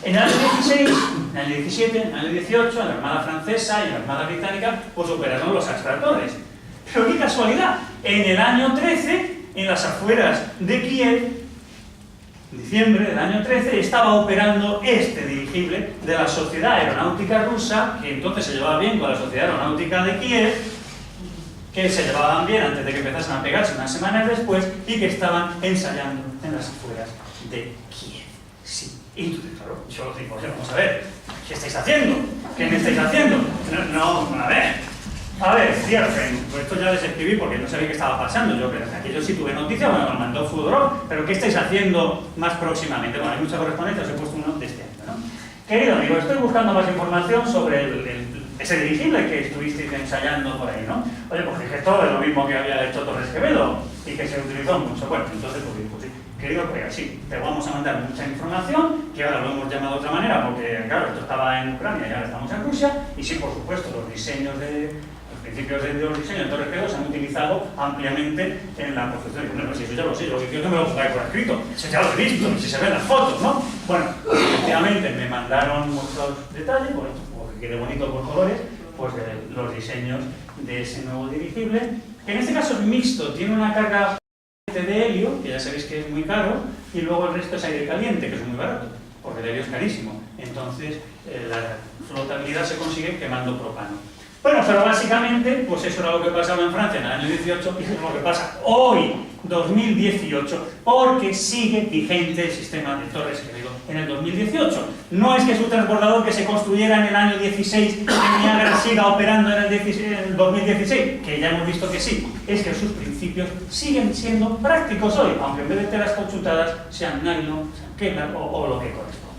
En el año 16, en el año 17, en el año 18, en la Armada Francesa y en la Armada Británica, pues operaron los Astra Torres. Pero qué casualidad, en el año 13, en las afueras de Kiev, en diciembre del año 13, estaba operando este dirigible de la Sociedad Aeronáutica Rusa, que entonces se llevaba bien con la Sociedad Aeronáutica de Kiev, que se llevaban bien antes de que empezasen a pegarse unas semanas después, y que estaban ensayando en en las afueras de Kiev. Sí. Y entonces, claro, yo digo, oye, vamos a ver, ¿qué estáis haciendo? ¿Qué me estáis haciendo? No, a ver, cierren, pues esto ya les escribí porque no sabía qué estaba pasando. Yo sí tuve noticia, bueno, me mandó Fudorov, pero ¿qué estáis haciendo más próximamente? Bueno, hay mucha correspondencia, os he puesto uno de este año, ¿no? Querido amigo, estoy buscando más información sobre ese dirigible que estuvisteis ensayando por ahí, ¿no? Oye, pues dije, todo es lo mismo que había hecho Torres Quevedo y que se utilizó mucho. Bueno, entonces, pues sí, querido colega, sí, te vamos a mandar mucha información, que ahora lo hemos llamado de otra manera, porque, claro, esto estaba en Ucrania y ahora estamos en Rusia, y sí, por supuesto, los principios de los diseños de Torres Quevedo se han utilizado ampliamente en la construcción. Bueno, si eso ya lo sé, yo quiero que me lo pongáis por escrito, eso ya lo he visto, si se ven las fotos, ¿no? Bueno, efectivamente me mandaron muchos detalles, bueno, porque quede bonito por colores, pues de los diseños de ese nuevo dirigible, que en este caso es mixto, tiene una carga de helio, que ya sabéis que es muy caro, y luego el resto es aire caliente, que es muy barato, porque el helio es carísimo. Entonces, la flotabilidad se consigue quemando propano. Bueno, pero básicamente, pues eso era lo que pasaba en Francia en el año 18 y eso es lo que pasa hoy, 2018, porque sigue vigente el sistema de Torres Quevedo en el 2018. No es que su transbordador que se construyera en el año 16 en Niágara siga operando en el 2016, que ya hemos visto que sí, es que sus principios siguen siendo prácticos hoy, aunque en vez de telas cauchutadas sean nylon, sean Kevlar o lo que corresponda.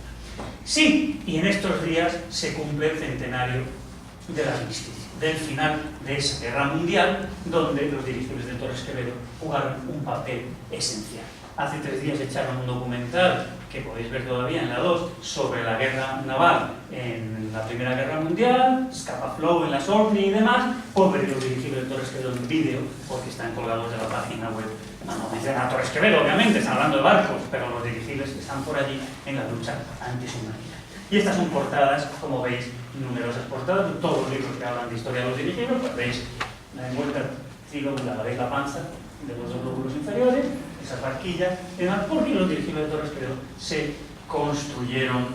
Sí, y en estos días se cumple el centenario del armisticio, del final de esa guerra mundial, donde los dirigibles de Torres Quevedo jugaron un papel esencial. Hace 3 días echaron un documental, que podéis ver todavía en la 2, sobre la guerra naval en la Primera Guerra Mundial, Scapa Flow en la Orkney y demás. Pues ver los dirigibles de Torres Quevedo en vídeo, porque están colgados de la página web. No dicen a Torres Quevedo, obviamente, están hablando de barcos, pero los dirigibles están por allí en la lucha antisubmarina. Y estas son portadas, como veis, numerosas portadas de todos los libros que hablan de historia de los dirigibles. Pues veis la envuelta, veis la panza de los 2 lóbulos inferiores, esas barquillas, porque los dirigibles de Torres Quevedo se construyeron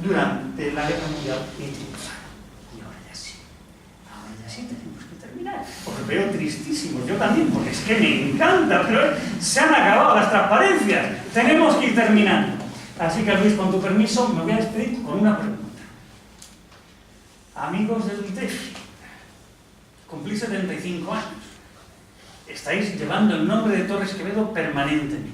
durante la Guerra Mundial y triunfaron. Y ahora ya sí tenemos que terminar. Os veo tristísimos, yo también, porque es que me encanta, pero se han acabado las transparencias. Tenemos que ir terminando. Así que, Luis, con tu permiso, me voy a despedir con una pregunta. Amigos del ITEF, cumplís 75 años. Estáis llevando el nombre de Torres Quevedo permanentemente.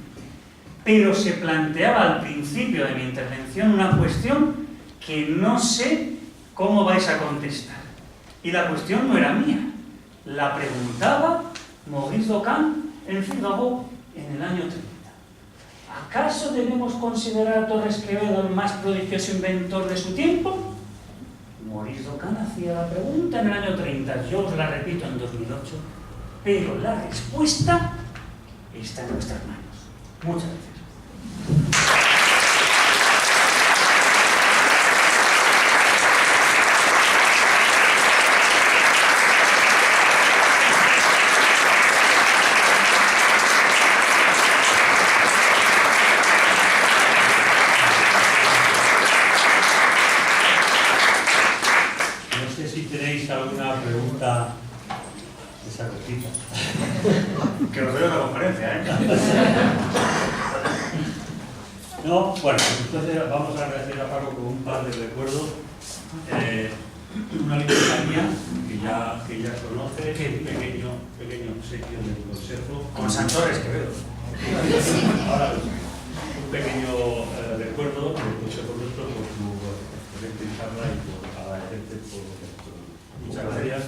Pero se planteaba al principio de mi intervención una cuestión que no sé cómo vais a contestar. Y la cuestión no era mía. La preguntaba Maurice Docan en Figaro en el año 30. ¿Acaso debemos considerar a Torres Quevedo el más prodigioso inventor de su tiempo? Maurice Docan hacía la pregunta en el año 30, yo os la repito en 2008, pero la respuesta está en nuestras manos. Muchas gracias. ¿Alguna pregunta de esa cosita? Que os veo en la conferencia, ¿eh? No, bueno, entonces vamos a agradecer a Paco con un par de recuerdos. Una librería que ya conoce, pequeño obsequio del Consejo. Con San Torres Quevedo. Ahora, un pequeño recuerdo del Consejo nuestro por tu excelente charla y por agradecerte por muchas gracias.